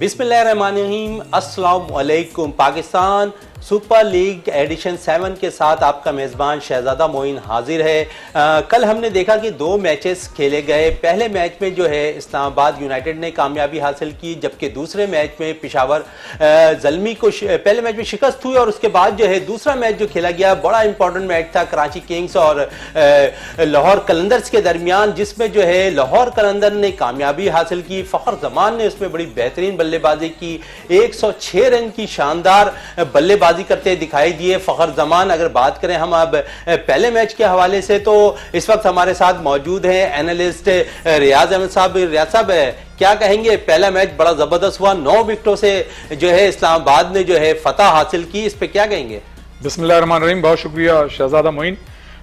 बिस्मिल्लाहिर्रहमानिर्रहीम। अस्सलाम वालेकुम। पाकिस्तान सुपर लीग एडिशन 7 के साथ आपका मेज़बान शहजादा मोइन हाजिर है। कल हमने देखा कि 2 मैचेस खेले गए। पहले मैच में जो है इस्लामाबाद यूनाइटेड ने कामयाबी हासिल की, जबकि दूसरे मैच में पेशावर ज़ल्मी को पहले मैच में शिकस्त हुई और उसके बाद जो है दूसरा मैच जो खेला गया बड़ा इंपॉर्टेंट मैच था कराची किंग्स और लाहौर कलंदर्स के दरमियान, जिसमें जो है लाहौर कलंदर ने कामयाबी हासिल की। फ़खर जमान ने उसमें बड़ी बेहतरीन बल्लेबाजी की, 106 रन की शानदार बल्लेबाजी करते दिखाई दिए फ़खर जमान। अगर बात करें हम अब पहले मैच के हवाले से, तो इस वक्त हमारे साथ मौजूद हैं एनालिस्ट रियाज अहमद साहब। रियाज साहब, क्या कहेंगे? पहला मैच बड़ा जबरदस्त हुआ, 9 विकेटों से जो है इस्लामाबाद ने जो है फतह हासिल की, इस पे क्या कहेंगे? बिस्मिल्लाहिर्रहमानिर्रहीम। बहुत शुक्रिया शहजादा मोइन।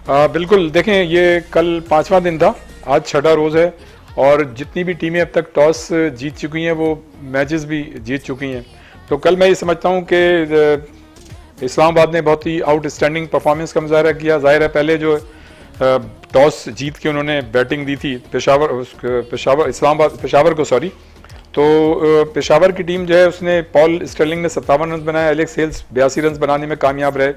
बिल्कुल, देखें ये कल 5वां दिन था, आज 6ठा रोज़ है और जितनी भी टीमें अब तक टॉस जीत चुकी हैं वो मैचेस भी जीत चुकी हैं। तो कल मैं ये समझता हूँ कि इस्लामाबाद ने बहुत ही आउटस्टैंडिंग परफॉर्मेंस का मुजाहरा किया। जाहिर है पहले जो टॉस जीत के उन्होंने बैटिंग दी थी पेशावर को तो पेशावर की टीम जो है उसने पॉल स्टर्लिंग ने 57 रन बनाए, एलेक्स हेल्स 82 रन बनाने में कामयाब रहे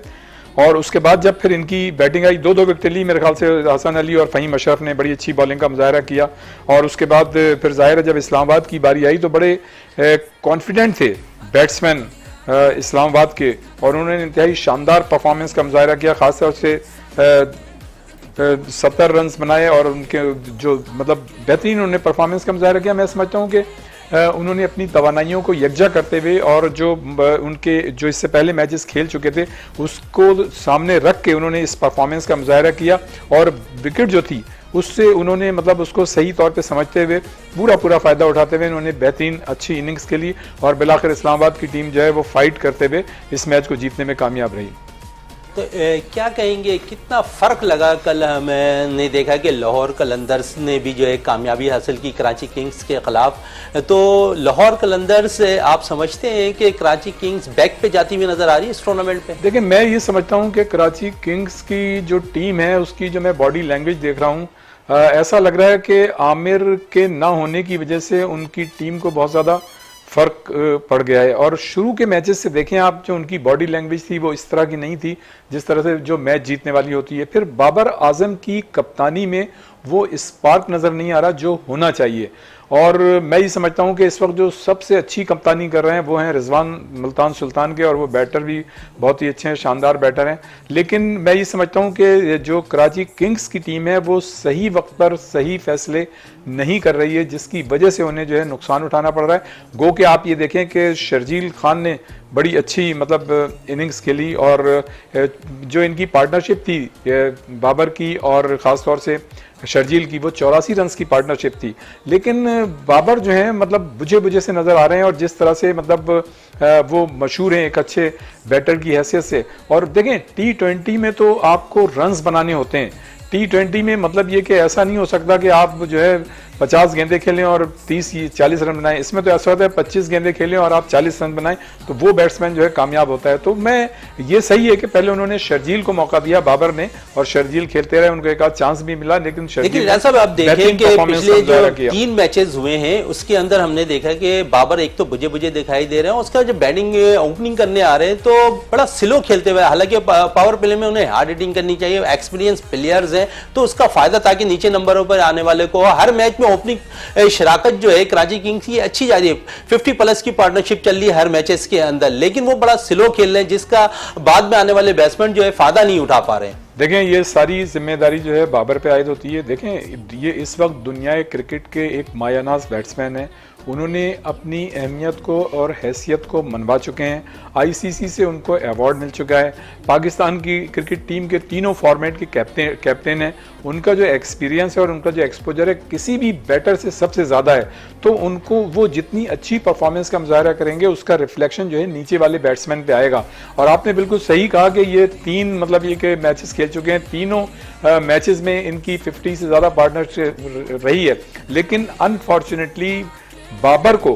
और उसके बाद जब फिर इनकी बैटिंग आई 2-2 विकेट ली। मेरे ख्याल से हसन अली और फ़हीम अशरफ ने बड़ी अच्छी बॉलिंग का मुजाहरा किया और उसके बाद फिर जाहिर है जब इस्लामाबाद की बारी आई तो बड़े कॉन्फिडेंट थे बैट्समैन इस्लामाबाद के और उन्होंने इंतहाई शानदार परफॉर्मेंस का मुजाहरा किया। खासतौर से 70 रन बनाए और उनके जो मतलब बेहतरीन उन्होंने परफॉर्मेंस का मुजाहरा किया। मैं समझता हूँ कि उन्होंने अपनी तवानाइयों को यकजा करते हुए और जो उनके जो इससे पहले मैचेस खेल चुके थे उसको सामने रख के उन्होंने इस परफॉर्मेंस का मुजाहरा किया और विकेट जो थी उससे उन्होंने मतलब उसको सही तौर पे समझते हुए पूरा फ़ायदा उठाते हुए उन्होंने बेहतरीन अच्छी इनिंग्स खेली और बिलाखिर इस्लामाबाद की टीम जो है वो फाइट करते हुए इस मैच को जीतने में कामयाब रही। तो क्या कहेंगे, कितना फ़र्क लगा? कल हमने देखा कि लाहौर कलंदर्स ने भी जो है कामयाबी हासिल की कराची किंग्स के ख़िलाफ़। तो लाहौर कलंदर्स आप समझते हैं कि कराची किंग्स बैक पे जाती हुई नज़र आ रही है इस टूर्नामेंट पे? देखिए, मैं ये समझता हूँ कि कराची किंग्स की जो टीम है उसकी जो मैं बॉडी लैंग्वेज देख रहा हूँ, ऐसा लग रहा है कि आमिर के ना होने की वजह से उनकी टीम को बहुत ज़्यादा फ़र्क पड़ गया है और शुरू के मैचेस से देखें आप, जो उनकी बॉडी लैंग्वेज थी वो इस तरह की नहीं थी जिस तरह से जो मैच जीतने वाली होती है। फिर बाबर आजम की कप्तानी में वो स्पार्क नज़र नहीं आ रहा जो होना चाहिए और मैं ये समझता हूँ कि इस वक्त जो सबसे अच्छी कप्तानी कर रहे हैं वो हैं रिजवान मुल्तान सुल्तान के और वो बैटर भी बहुत ही अच्छे हैं, शानदार बैटर हैं। लेकिन मैं ये समझता हूँ कि जो कराची किंग्स की टीम है वो सही वक्त पर सही फैसले नहीं कर रही है, जिसकी वजह से उन्हें जो है नुकसान उठाना पड़ रहा है। गो कि आप ये देखें कि शर्जील खान ने बड़ी अच्छी मतलब इनिंग्स खेली और जो इनकी पार्टनरशिप थी बाबर की और ख़ास तौर से शर्जील की, वो 84 रन की पार्टनरशिप थी। लेकिन बाबर जो है मतलब बुझे से नज़र आ रहे हैं और जिस तरह से मतलब वो मशहूर हैं एक अच्छे बैटर की हैसियत से। और देखें T20 में तो आपको रन्स बनाने होते हैं, T20 में मतलब ये कि ऐसा नहीं हो सकता कि आप जो है 50 गेंदे खेलें और 30-40 रन बनाएं। इसमें तो ऐसा होता है 25 गेंदे खेलें और आप 40 रन बनाएं तो वो बैट्समैन जो है कामयाब होता है। तो मैं ये सही है कि पहले उन्होंने शर्जील को मौका दिया बाबर ने और शर्जील खेलते रहे, उनको एक आध चांस भी मिला। लेकिन साहब आप देखें कि पिछले जो 3 मैचेस हुए हैं उसके अंदर हमने देखा कि बाबर एक तो बुझे दिखाई दे रहे हैं, उसका जब बैटिंग ओपनिंग करने आ रहे हैं तो बड़ा स्लो खेलते हुए, हालांकि पावर प्ले में उन्हें हार्ड हिटिंग करनी चाहिए, एक्सपीरियंस प्लेयर्स हैं तो उसका फायदा ताकि नीचे नंबरों पर आने वाले को हर मैच में ओपनिंग शराकत जो है कराची किंग्स की अच्छी जा रही है। 50+ की पार्टनरशिप चल रही है हर मैचेस के अंदर, लेकिन वो बड़ा स्लो खेल रहे हैं जिसका बाद में आने वाले बैट्समैन जो है फायदा नहीं उठा पा रहे हैं। देखें ये सारी जिम्मेदारी जो है बाबर पे आयद होती है। देखें ये इस वक्त दुनिया क्रिकेट के एक मायानाज बैट्समैन हैं, उन्होंने अपनी अहमियत को और हैसियत को मनवा चुके हैं। आईसीसी से उनको अवार्ड मिल चुका है, पाकिस्तान की क्रिकेट टीम के तीनों फॉर्मेट के कैप्टन हैं। उनका जो एक्सपीरियंस है और उनका जो एक्सपोजर है किसी भी बैटर से सबसे ज़्यादा है, तो उनको वो जितनी अच्छी परफॉर्मेंस का मुजाहरा करेंगे उसका रिफ्लेक्शन जो है नीचे वाले बैट्समैन पे आएगा। और आपने बिल्कुल सही कहा कि ये 3 मतलब ये कि मैचेस खेल चुके हैं, तीनों मैचेस में इनकी 50 से ज़्यादा पार्टनरशिप रही है। लेकिन अनफॉर्चुनेटली बाबर को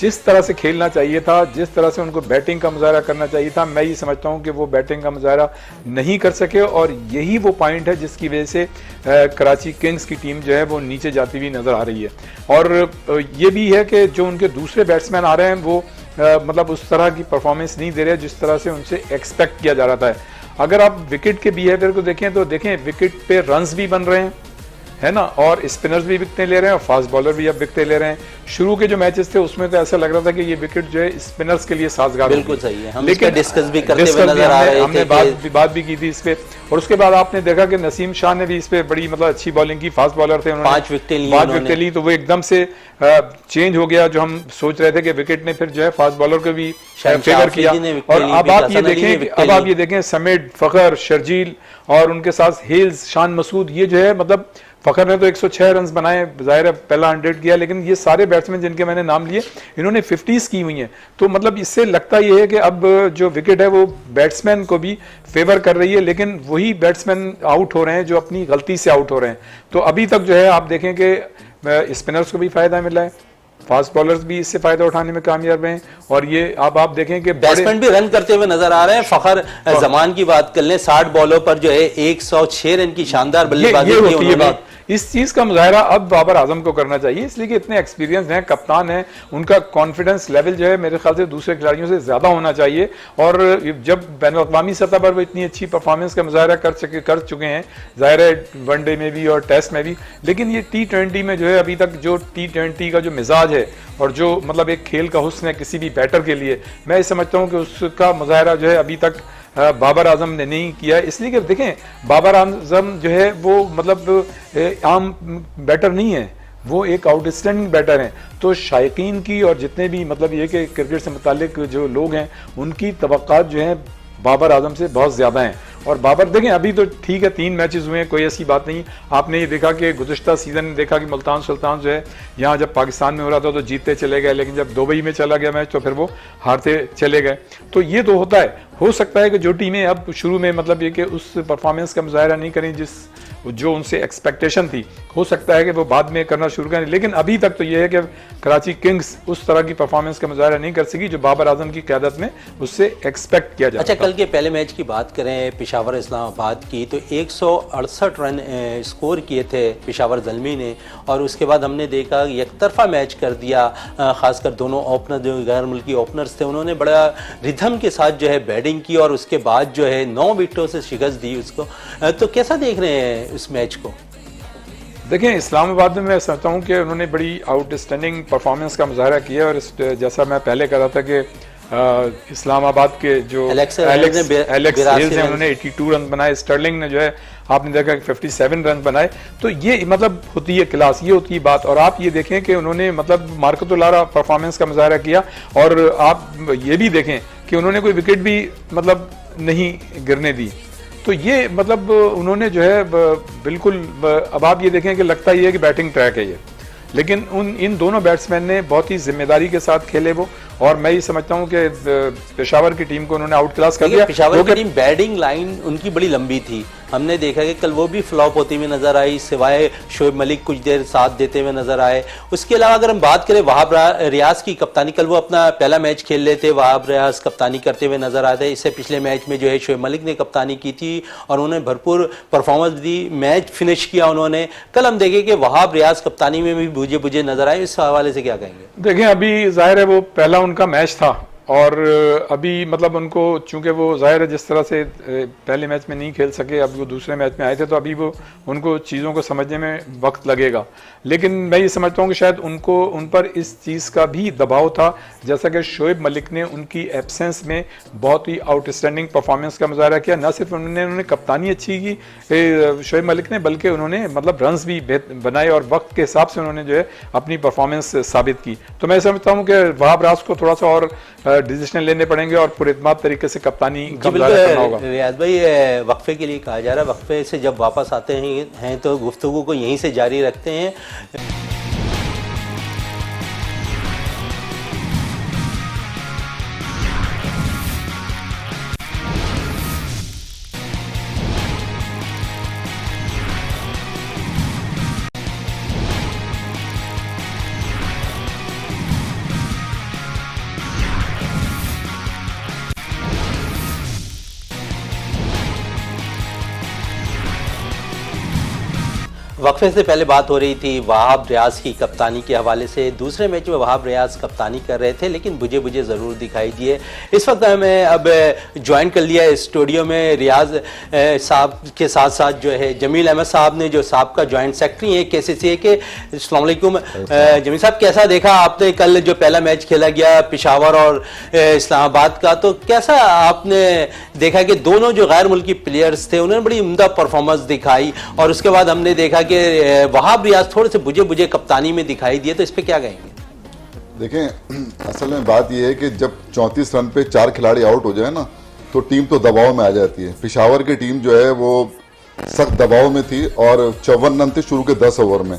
जिस तरह से खेलना चाहिए था, जिस तरह से उनको बैटिंग का मुजाहरा करना चाहिए था, मैं ये समझता हूं कि वो बैटिंग का मुजाहरा नहीं कर सके और यही वो पॉइंट है जिसकी वजह से कराची किंग्स की टीम जो है वो नीचे जाती हुई नजर आ रही है। और ये भी है कि जो उनके दूसरे बैट्समैन आ रहे हैं वो मतलब उस तरह की परफॉर्मेंस नहीं दे रहे जिस तरह से उनसे एक्सपेक्ट किया जा रहा था। अगर आप विकेट के बिहेवियर को देखें तो देखें विकेट पे रन्स भी बन रहे हैं, है ना, और स्पिनर्स भी विकेटें ले रहे हैं और फास्ट बॉलर भी अब विकेटें ले रहे हैं। शुरू के जो मैचेस थे उसमें तो ऐसा लग रहा था कि ये विकेट जो है स्पिनर्स के लिए साजगार होगी। बिल्कुल सही है, हम लेकिन डिस्कस भी करते हुए नजर आ रहे थे, हमने बात भी की थी इस पे। और उसके बाद आपने देखा कि नसीम शाह ने भी इस पे बड़ी मतलब अच्छी बॉलिंग की, फास्ट बॉलर थे, उन्होंने 5 विकेटें ली, तो वो एकदम से चेंज हो गया। जो हम सोच रहे थे कि विकेट ने फिर जो है फास्ट बॉलर को भी फेवर किया। और अब आप ये देखें समेट, फखर, शर्जील और उनके साथ हेल्स, शान मसूद, ये जो है मतलब फखर ने तो 106 रन बनाए, जाहिर है पहला 100 किया, लेकिन ये सारे बैट्समैन जिनके मैंने नाम लिए इन्होंने 50s की हुई हैं। तो मतलब इससे लगता ये है कि अब जो विकेट है वो बैट्समैन को भी फेवर कर रही है, लेकिन वही बैट्समैन आउट हो रहे हैं जो अपनी गलती से आउट हो रहे हैं। तो अभी तक जो है आप देखें कि स्पिनर्स को भी फायदा मिला है, फास्ट बॉलर्स भी इससे फायदा उठाने में कामयाब हैं। और ये अब आप देखें कि बैट्समैन भी रन करते हुए नजर आ रहे हैं। फखर जमान की बात कर लें, 60 बॉलों पर जो है 106 रन की शानदार बल्लेबाजी की उन्होंने। इस चीज का मुजाहरा अब बाबर आजम को करना चाहिए, इसलिए कि इतने एक्सपीरियंस हैं, कप्तान हैं, उनका कॉन्फिडेंस लेवल जो है मेरे ख्याल से दूसरे खिलाड़ियों से ज्यादा होना चाहिए। और जब बैन अवी सतह पर वो इतनी अच्छी परफॉर्मेंस का मुजाहरा कर चुके हैं, जाहिर है वनडे में भी और टेस्ट में भी, लेकिन ये T20 में जो है अभी तक जो T20 का जो मिजाज है और जो मतलब एक खेल का हुस्न है किसी भी बैटर के लिए, मैं समझता हूँ कि उसका मुजाहरा जो है अभी तक बाबर आजम ने नहीं किया। इसलिए कि देखें बाबर आजम जो है वो मतलब आम बैटर नहीं है, वो एक आउटस्टैंडिंग बैटर हैं। तो शायकीन की और जितने भी मतलब ये कि क्रिकेट से मुतालिक जो लोग हैं उनकी तवक्कात जो है बाबर आजम से बहुत ज्यादा हैं। और बाबर देखें अभी तो ठीक है 3 मैचेस हुए हैं, कोई ऐसी बात नहीं। आपने ये देखा कि गुज़िश्ता सीजन में देखा कि मुल्तान सुल्तान जो है यहाँ जब पाकिस्तान में हो रहा था तो जीतते चले गए, लेकिन जब दुबई में चला गया मैच तो फिर वो हारते चले गए। तो ये तो होता है। हो सकता है कि जो टीमें अब शुरू में मतलब ये कि उस परफॉर्मेंस का मुजाहरा नहीं करें जो उनसे एक्सपेक्टेशन थी, हो सकता है कि वो बाद में करना शुरू करें, लेकिन अभी तक तो ये है कि कराची किंग्स उस तरह की परफॉर्मेंस का मुजाहरा नहीं कर सकी जो बाबर आजम की क़यादत में उससे एक्सपेक्ट किया जाता। अच्छा, कल के पहले मैच की बात करें पेशावर इस्लामाबाद की, तो 168 रन स्कोर किए थे पेशावर ज़ल्मी ने, और उसके बाद हमने देखा एक तरफा मैच कर दिया। खासकर दोनों ओपनर जो गैर मुल्की ओपनर्स थे उन्होंने बड़ा रिदम के साथ जो है बैटिंग की और उसके बाद जो है 9 विकेटों से शिकस्त दी उसको। तो कैसा देख रहे हैं इस मैच को? देखें इस्लामाबाद में मैं समझता हूँ कि उन्होंने बड़ी आउटस्टैंडिंग परफॉर्मेंस का मुजाहरा किया। और जैसा मैं पहले कह रहा था कि इस्लामाबाद के जो एलेक्स हेल्स हैं उन्होंने 82 रन बनाए, स्टर्लिंग ने जो है आपने देखा कि 57 रन बनाए। तो ये मतलब होती है क्लास, ये होती है बात। और आप ये देखें कि उन्होंने मतलब मार्कतुल्लाह परफॉर्मेंस का मुजाहरा किया। और आप ये भी देखें कि उन्होंने कोई विकेट भी मतलब नहीं गिरने दी। तो ये मतलब उन्होंने जो है बिल्कुल, अब आप ये देखें कि लगता ही है कि बैटिंग ट्रैक है ये, लेकिन इन दोनों बैट्समैन ने बहुत ही जिम्मेदारी के साथ खेले वो। और मैं ये समझता हूँ कि पेशावर की टीम को उन्होंने आउट क्लास कर दिया। पेशावर की टीम बैटिंग लाइन उनकी बड़ी लंबी थी, हमने देखा कि कल वो भी फ्लॉप होती हुई नजर आई, सिवाय शोएब मलिक कुछ देर साथ देते हुए नजर आए। उसके अलावा अगर हम बात करें वहाब रियाज की कप्तानी, कल वो अपना पहला मैच खेल रहे थे, वहाब रियाज कप्तानी करते हुए नजर आए थे। इससे पिछले मैच में जो है शोएब मलिक ने कप्तानी की थी और उन्होंने भरपूर परफॉर्मेंस दी, मैच फिनिश किया उन्होंने। कल हम देखें कि वहाब रियाज कप्तानी में भी बुझे बुझे नजर आए, इस हवाले से क्या कहेंगे? देखें अभी जाहिर है वो पहला उनका मैच था और अभी मतलब उनको चूंकि वो जाहिर है जिस तरह से पहले मैच में नहीं खेल सके, अब वो दूसरे मैच में आए थे, तो अभी वो उनको चीज़ों को समझने में वक्त लगेगा। लेकिन मैं ये समझता हूँ कि शायद उन पर इस चीज़ का भी दबाव था, जैसा कि शोएब मलिक ने उनकी एब्सेंस में बहुत ही आउटस्टैंडिंग परफॉर्मेंस का मुजाहरा किया। न सिर्फ उन्होंने कप्तानी अच्छी की शोएब मलिक ने, बल्कि उन्होंने मतलब रन्स भी बनाए और वक्त के हिसाब से उन्होंने जो है अपनी परफॉर्मेंस साबित की। तो मैं समझता हूँ कि वहाब रियाज को थोड़ा सा और डिसीजन लेने पड़ेंगे और पुरएतमाद तरीके से कप्तानी करना होगा। रियाज भाई, वक्फे के लिए कहा जा रहा है, वक्फे से जब वापस आते हैं तो गुफ्तगू को यहीं से जारी रखते हैं। वक्फे से पहले बात हो रही थी वहाब रियाज की कप्तानी के हवाले से। दूसरे मैच में वहाब रियाज कप्तानी कर रहे थे लेकिन बुझे बुझे ज़रूर दिखाई दिए। इस वक्त हमें अब ज्वाइन कर लिया स्टूडियो में रियाज साहब के साथ साथ जो है जमील अहमद साहब ने, जो साहब का ज्वाइंट सेक्रेटरी है KCCA के। अस्सलाम वालेकुम जमील साहब, कैसा देखा आपने कल जो पहला मैच खेला गया पेशावर और इस्लामाबाद का, तो कैसा आपने देखा कि दोनों जो गैर मुल्की प्लेयर्स थे उन्होंने बड़ी उम्दा परफॉर्मेंस दिखाई और उसके बाद हमने देखा कि वहाब रियाज थोड़े से बुझे बुझे कप्तानी में दिखाई दिए, तो इस पे क्या कहेंगे? देखें, असल में बात यह है कि जब 34 रन पे 4 खिलाड़ी आउट हो जाए ना तो टीम तो दबाव में आ जाती है। पेशावर की टीम जो है वो सख्त दबाव में थी और 54 रन थे शुरू के 10 ओवर में।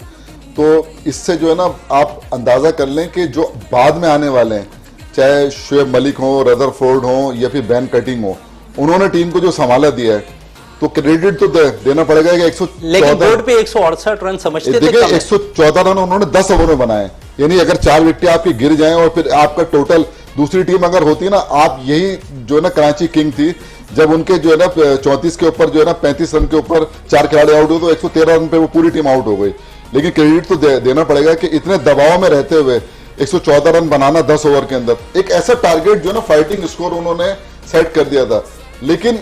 तो इससे जो है ना आप अंदाजा कर लें कि जो बाद में आने वाले हैं, चाहे शुएब मलिक हो, रदरफोर्ड हो या फिर बैन कटिंग हो, उन्होंने टीम को जो संभाला दिया है तो क्रेडिट तो देना पड़ेगा कि 114, लेकिन बोर्ड पे 168 रन समझते थे। देखिए 114 रन उन्होंने 10 ओवर में बनाए, यानी अगर 4 विकेट आपकी गिर जाएं और फिर आपका टोटल दूसरी टीम अगर होती है ना, आप यही जो है ना कराची किंग थी, जब उनके जो है ना 34 के ऊपर जो है ना 35 रन के ऊपर 4 खिलाड़ी आउट हुए तो 113 रन पे वो पूरी टीम आउट हो गई। लेकिन क्रेडिट तो देना पड़ेगा कि इतने दबाव में रहते हुए 114 रन बनाना 10 ओवर के अंदर, एक ऐसा टारगेट जो है ना फाइटिंग स्कोर उन्होंने सेट कर दिया था। लेकिन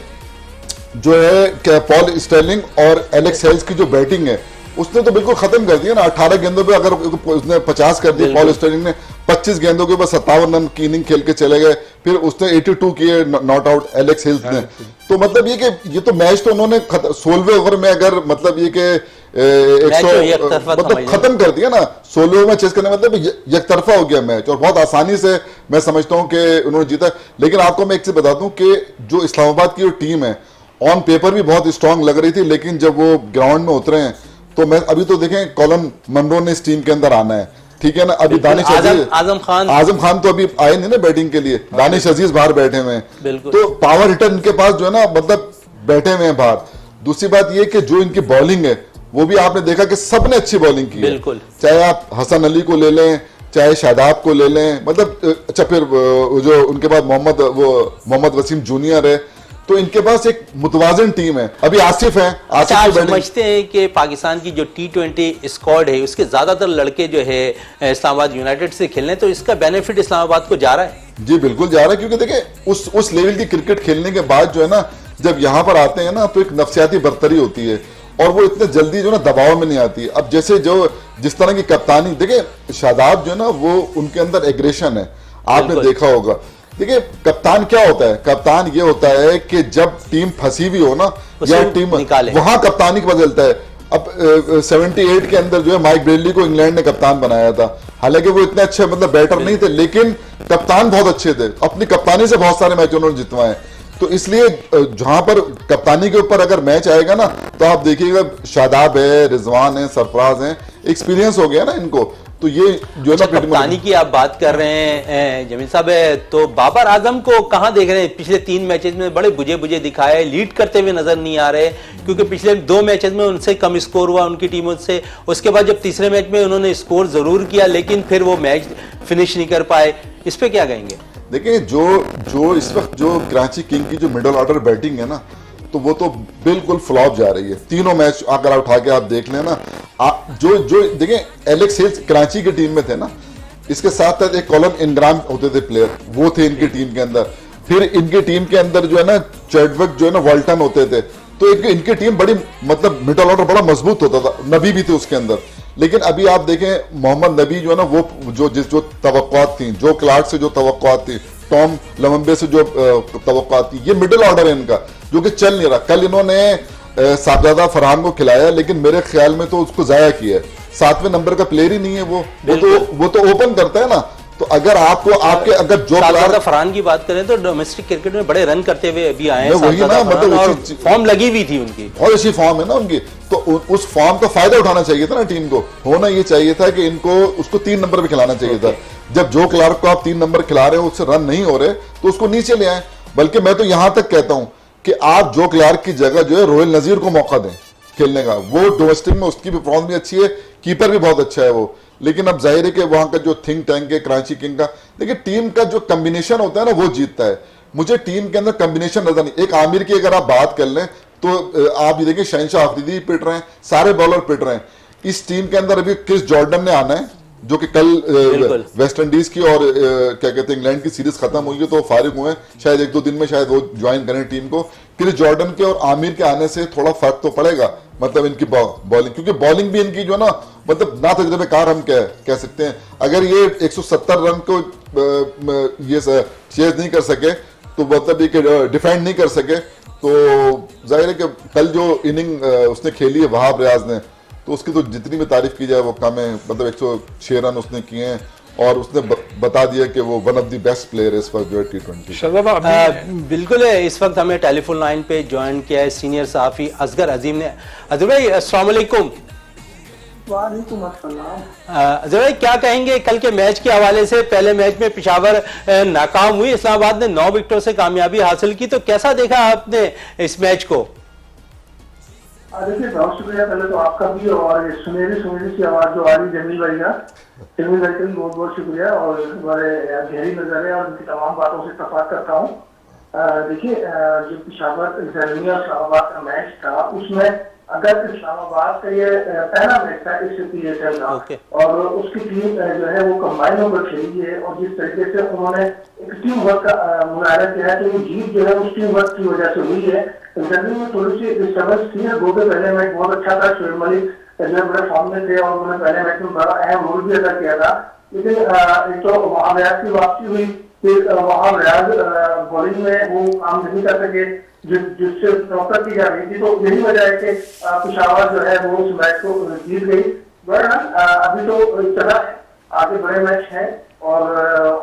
जो है पॉल स्टर्लिंग और एलेक्स हेल्स की जो बैटिंग है उसने तो बिल्कुल खत्म कर दिया ना। 18 गेंदों पे अगर उसने 50 कर दिया, पॉल स्टर्लिंग ने 25 गेंदों के ऊपर 57 रन की इनिंग खेल के चले गए, फिर उसने 82 किए नॉट आउट एलेक्स हिल्स ने। तो मतलब ये कि ये तो मैच तो उन्होंने 16वें ओवर में अगर मतलब ये कि 100 मतलब खत्म कर दिया ना, 16वें में चेस करने मतलब एक तरफा हो गया मैच और बहुत आसानी से मैं समझता हूँ कि उन्होंने जीता। लेकिन आपको मैं एक चीज बता दूं कि जो इस्लामाबाद की जो टीम है ऑन पेपर भी बहुत स्ट्रांग लग रही थी, लेकिन जब वो ग्राउंड में उतरे हैं तो मैं अभी तो देखें कॉलन मनरो ने इस टीम के अंदर आना है, ठीक है ना। अभी दानिश आजम खान तो अभी आए नहीं ना बैटिंग के लिए, दानिश अजीज बाहर बैठे हुए हैं, तो पावर हिटर इनके पास जो है ना मतलब बैठे हुए हैं बाहर। दूसरी बात ये कि जो इनकी बॉलिंग है वो भी आपने देखा कि सबने अच्छी बॉलिंग की है, चाहे आप हसन अली को ले लें, चाहे शादाब को ले लें, मतलब अच्छा फिर जो उनके बाद मोहम्मद वसीम जूनियर है, तो इनके पास एक मुतवाजन टीम है। अभी आसिफ है, आप समझते हैं कि पाकिस्तान की जो T20 स्क्वाड है उसके ज्यादातर लड़के जो है इस्लामाबाद यूनाइटेड से खेलने, तो इसका बेनिफिट इस्लामाबाद को जा रहा है? जी बिल्कुल जा रहा है, क्योंकि देखिए उस लेवल की क्रिकेट खेलने के बाद जो है ना जब यहाँ पर आते हैं ना तो एक नफ्सियाती बर्तरी होती है और वो इतने जल्दी जो ना दबाव में नहीं आती। अब जैसे जिस तरह की कप्तानी देखिए, शादाब जो है ना वो उनके अंदर एग्रेशन है, आपने देखा होगा। देखिए कप्तान क्या होता है, कप्तान ये होता है कि जब टीम फंसी हुई हो ना या टीम वहां कप्तानी बदलता है। अब 78 के अंदर जो है माइक ब्रेडली को इंग्लैंड ने कप्तान बनाया था, हालांकि वो इतने अच्छे मतलब बैटर नहीं थे लेकिन कप्तान बहुत अच्छे थे, अपनी कप्तानी से बहुत सारे मैच उन्होंने जितवाए। तो इसलिए जहां पर कप्तानी के ऊपर अगर मैच आएगा ना तो आप देखिएगा शादाब है, रिजवान है, सरफराज है, एक्सपीरियंस हो गया ना इनको। तो ये जो है कप्तानी की आप बात कर रहे हैं जमील साहब, तो बाबर आजम को कहां देख रहे हैं? पिछले 3 मैचेस में बड़े बुझे बुझे दिखाए, लीड करते हुए नजर नहीं आ रहे, क्योंकि पिछले 2 मैचेस में उनसे कम स्कोर हुआ उनकी टीमों से। उसके बाद जब तीसरे मैच में उन्होंने स्कोर जरूर किया लेकिन फिर वो मैच फिनिश नहीं कर पाए, इस पे क्या कहेंगे? देखिए जो इस वक्त जो कराची किंग की जो मिडिल ऑर्डर बैटिंग है ना तो वो तो बिल्कुल फ्लॉप जा रही है। तीनों मैच अगर उठा के आप देख लेना, जो देखिए एलेक्स हिल्स कराची की टीम में थे ना, इसके साथ साथ एक कॉलन इनग्राम होते थे प्लेयर, वो थे इनकी टीम के अंदर। फिर इनकी टीम के अंदर जो है ना चैडविक जो है ना वॉल्टन होते थे, तो इनकी टीम बड़ी मतलब मिडिल ऑर्डर बड़ा मजबूत होता था। नबी भी थे उसके अंदर, लेकिन अभी आप देखें मोहम्मद नबी जो है ना वो जो तवक्कुआत थी, जो क्लार्क से जो तवक्कुआत थी, टॉम लमंबे से जो तवक्कुआत थी, ये मिडिल ऑर्डर है इनका जो कि चल नहीं रहा। कल इन्होंने साहबजादा फरहान को खिलाया लेकिन मेरे ख्याल में तो उसको जाया किया है, 7वें नंबर का प्लेयर ही नहीं है वो तो ओपन करता है ना। तो अगर आपको आपके अगर जो फरहान की बात करें तो डोमेस्टिक क्रिकेट में बड़े रन करते हुए अभी आए हैं, वही ना मतलब फॉर्म लगी हुई थी उनकी, बहुत अच्छी फॉर्म है ना उनकी, तो उस फॉर्म का फायदा उठाना चाहिए था ना टीम को। होना ये चाहिए था कि इनको उसको 3 नंबर पे खिलाना चाहिए था। जब जो क्लार्क को आप 3 नंबर खिला रहे हो उससे रन नहीं हो रहे तो उसको नीचे ले आए। बल्कि मैं तो यहां तक कहता हूं कि आप जो क्लार्क की जगह जो है रोहिल नजीर को मौका दें खेलने का, वो डोमेस्टिक में उसकी भी परफॉर्मेंस भी अच्छी है, कीपर भी बहुत अच्छा है वो। लेकिन अब जाहिर है कि वहां का जो थिंक टैंक है कराची किंग का, देखिए टीम का जो कॉम्बिनेशन होता है ना वो जीतता है। मुझे टीम के अंदर कॉम्बिनेशन नजर नहीं। एक आमिर की अगर आप बात कर लें, तो आप ये देखिए शहनशाह अफरीदी पिट रहे हैं, सारे बॉलर पिट रहे हैं। इस टीम के अंदर अभी क्रिस जॉर्डन ने आना है, जो कि कल वेस्ट इंडीज की और क्या कहते हैं इंग्लैंड की सीरीज खत्म हुई है, तो फारिग हुए, शायद 1-2 दिन में शायद वो ज्वाइन करें टीम को। क्रिस जॉर्डन के और आमिर के आने से थोड़ा फर्क तो पड़ेगा, मतलब इनकी बॉलिंग, क्योंकि बॉलिंग भी इनकी जो है ना, मतलब ना तजुर्बेकार हम कह सकते हैं। अगर ये 170 रन को ये चेज नहीं कर सके, तो मतलब ये डिफेंड नहीं कर सके, तो जाहिर है कि कल जो इनिंग उसने खेली है वहाब रियाज ने, तो उसकी तो जितनी भी तारीफ की जाए वो कम है। मतलब 106 रन उसने किए हैं और उसने बता दिया कि वो one of the best player इस वक्त जो है T20। बिल्कुल है। इस वक्त हमें टेलीफोन लाइन पे ज्वाइन किया है सीनियर सहाफी असगर अजीम ने। अजहर भाई अस्सलाम वालेकुम। वालेकुम अस्सलाम। अजहर भाई क्या कहेंगे कल के मैच के हवाले से? पहले मैच में पेशावर नाकाम हुई, इस्लामाबाद ने 9 विकेटों से कामयाबी हासिल की, तो कैसा देखा आपने इस मैच को? देखिए बहुत शुक्रिया पहले तो आपका भी, और सुनहरी सी आवाज जो आ रही जमील भाई का भी बहुत बहुत शुक्रिया, और हमारे गहरी नजर है और उनकी तमाम बातों से इत्तेफाक करता हूँ। देखिए जो पेशावर इस्लामाबाद का मैच था, उसमें अगर इस्लामाबाद का ये पहला मैच था इस PSL का, और उसकी टीम जो है वो कंबाइन होकर खेली है, और जिस तरीके से उन्होंने एक टीम वर्क का मुजाहरा किया है, तो वो जीत जो है उस टीम वर्क की वजह से हुई है। जर्नी में थोड़ी सी डिस्टर्बेंस थी। गो के पहले मैच बहुत अच्छा था, शोएब मलिक जो बड़े फॉर्म में थे और उन्होंने पहले मैच में बड़ा अहम रोल भी अदा किया था, लेकिन एक तो वहाब रियाज की वापसी हुई, फिर वहाब रियाज बॉलिंग में वो काम नहीं कर सके जिससे टॉपर की जा रही थी, तो यही वजह है कि पेशावर जो है वो उस मैच को जीत गई। अभी तो चला है, आगे बड़े मैच है, और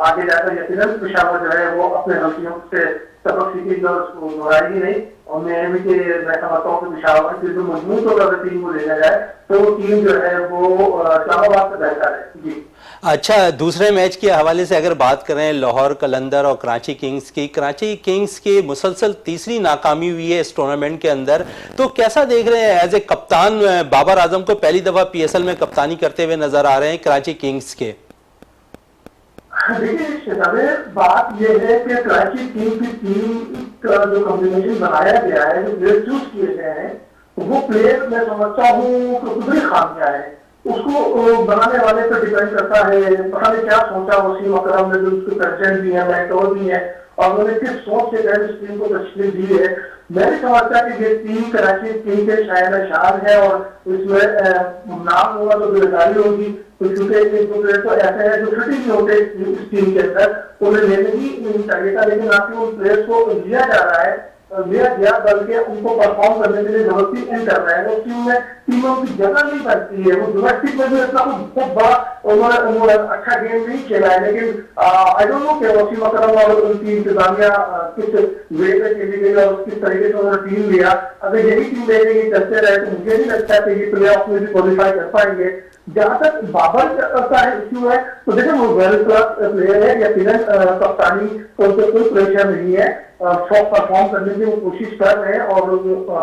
आगे जाकर यकीनन पेशावर जो है वो अपने गलतियों से सबक सीखेगी और उसको दोहराएगी नहीं। और मैं समझता हूँ कि पेशावर की जो मजबूत होकर टीम को लेना जाए, तो वो टीम जो है वो इस्लामाबाद से बेहतर है। जी अच्छा, दूसरे मैच के हवाले से अगर बात करें लाहौर कलंदर और कराची किंग्स की, कराची किंग्स की मुसलसल तीसरी नाकामी हुई है इस टूर्नामेंट के अंदर, तो कैसा देख रहे हैं? एज ए कप्तान बाबर आजम को पहली दफा PSL में कप्तानी करते हुए नजर आ रहे हैं कराची किंग्स के। देखिए बात यह है कि कराची टीम का जो कॉम्बिनेशन बनाया गया है, जो प्लेयर चूज किए गए हैं, वो प्लेयर मैं समझता हूँ कि खुद ही खामियां है। उसको बनाने वाले पर डिपेंड करता है, पता नहीं क्या सोचा वसीम अकरम ने, जो उसके प्रेसिडेंट भी है, मेंटोर भी है, और उन्होंने किस सोच से इस टीम को तशकील दी है। मैं नहीं समझता कि ये टीम कराची टीम के शायद शान है, और इसमें नाम होगा तो बेरोजगारी होगी, क्योंकि एक दो प्लेयर तो ऐसे हैं जो फिटिंग नहीं होते इस टीम के अंदर, उन्हें लेने ही चाहिए था, लेकिन आपके उन प्लेयर्स को लिया जा रहा है, लिया गया, बल्कि उनको परफॉर्म करने के लिए जरूरत इन कर रहे हैं। वो टीम में टीमों की जगह नहीं बनती है, वो डोमेस्टिक में भी इतना बहुत बड़ा उन्होंने अच्छा गेम नहीं खेला है, लेकिन आई डोंट नो कि वसीम अकरम और उनकी इंतजामिया किस वे पे खेली गई और किस तरीके से उन्होंने टीम लिया। अगर यही टीम लेने की चलते रहे तो मुझे नहीं लगता कि ये प्ले ऑफ में भी क्वालिफाई कर पाएंगे। जहां तक बाबर का इश्यू है, तो देखिए वो वर्ल्ड क्लास प्लेयर है, यकीनन कप्तानी को कोई प्रेशर नहीं है, परफॉर्म करने की वो कोशिश कर रहे हैं और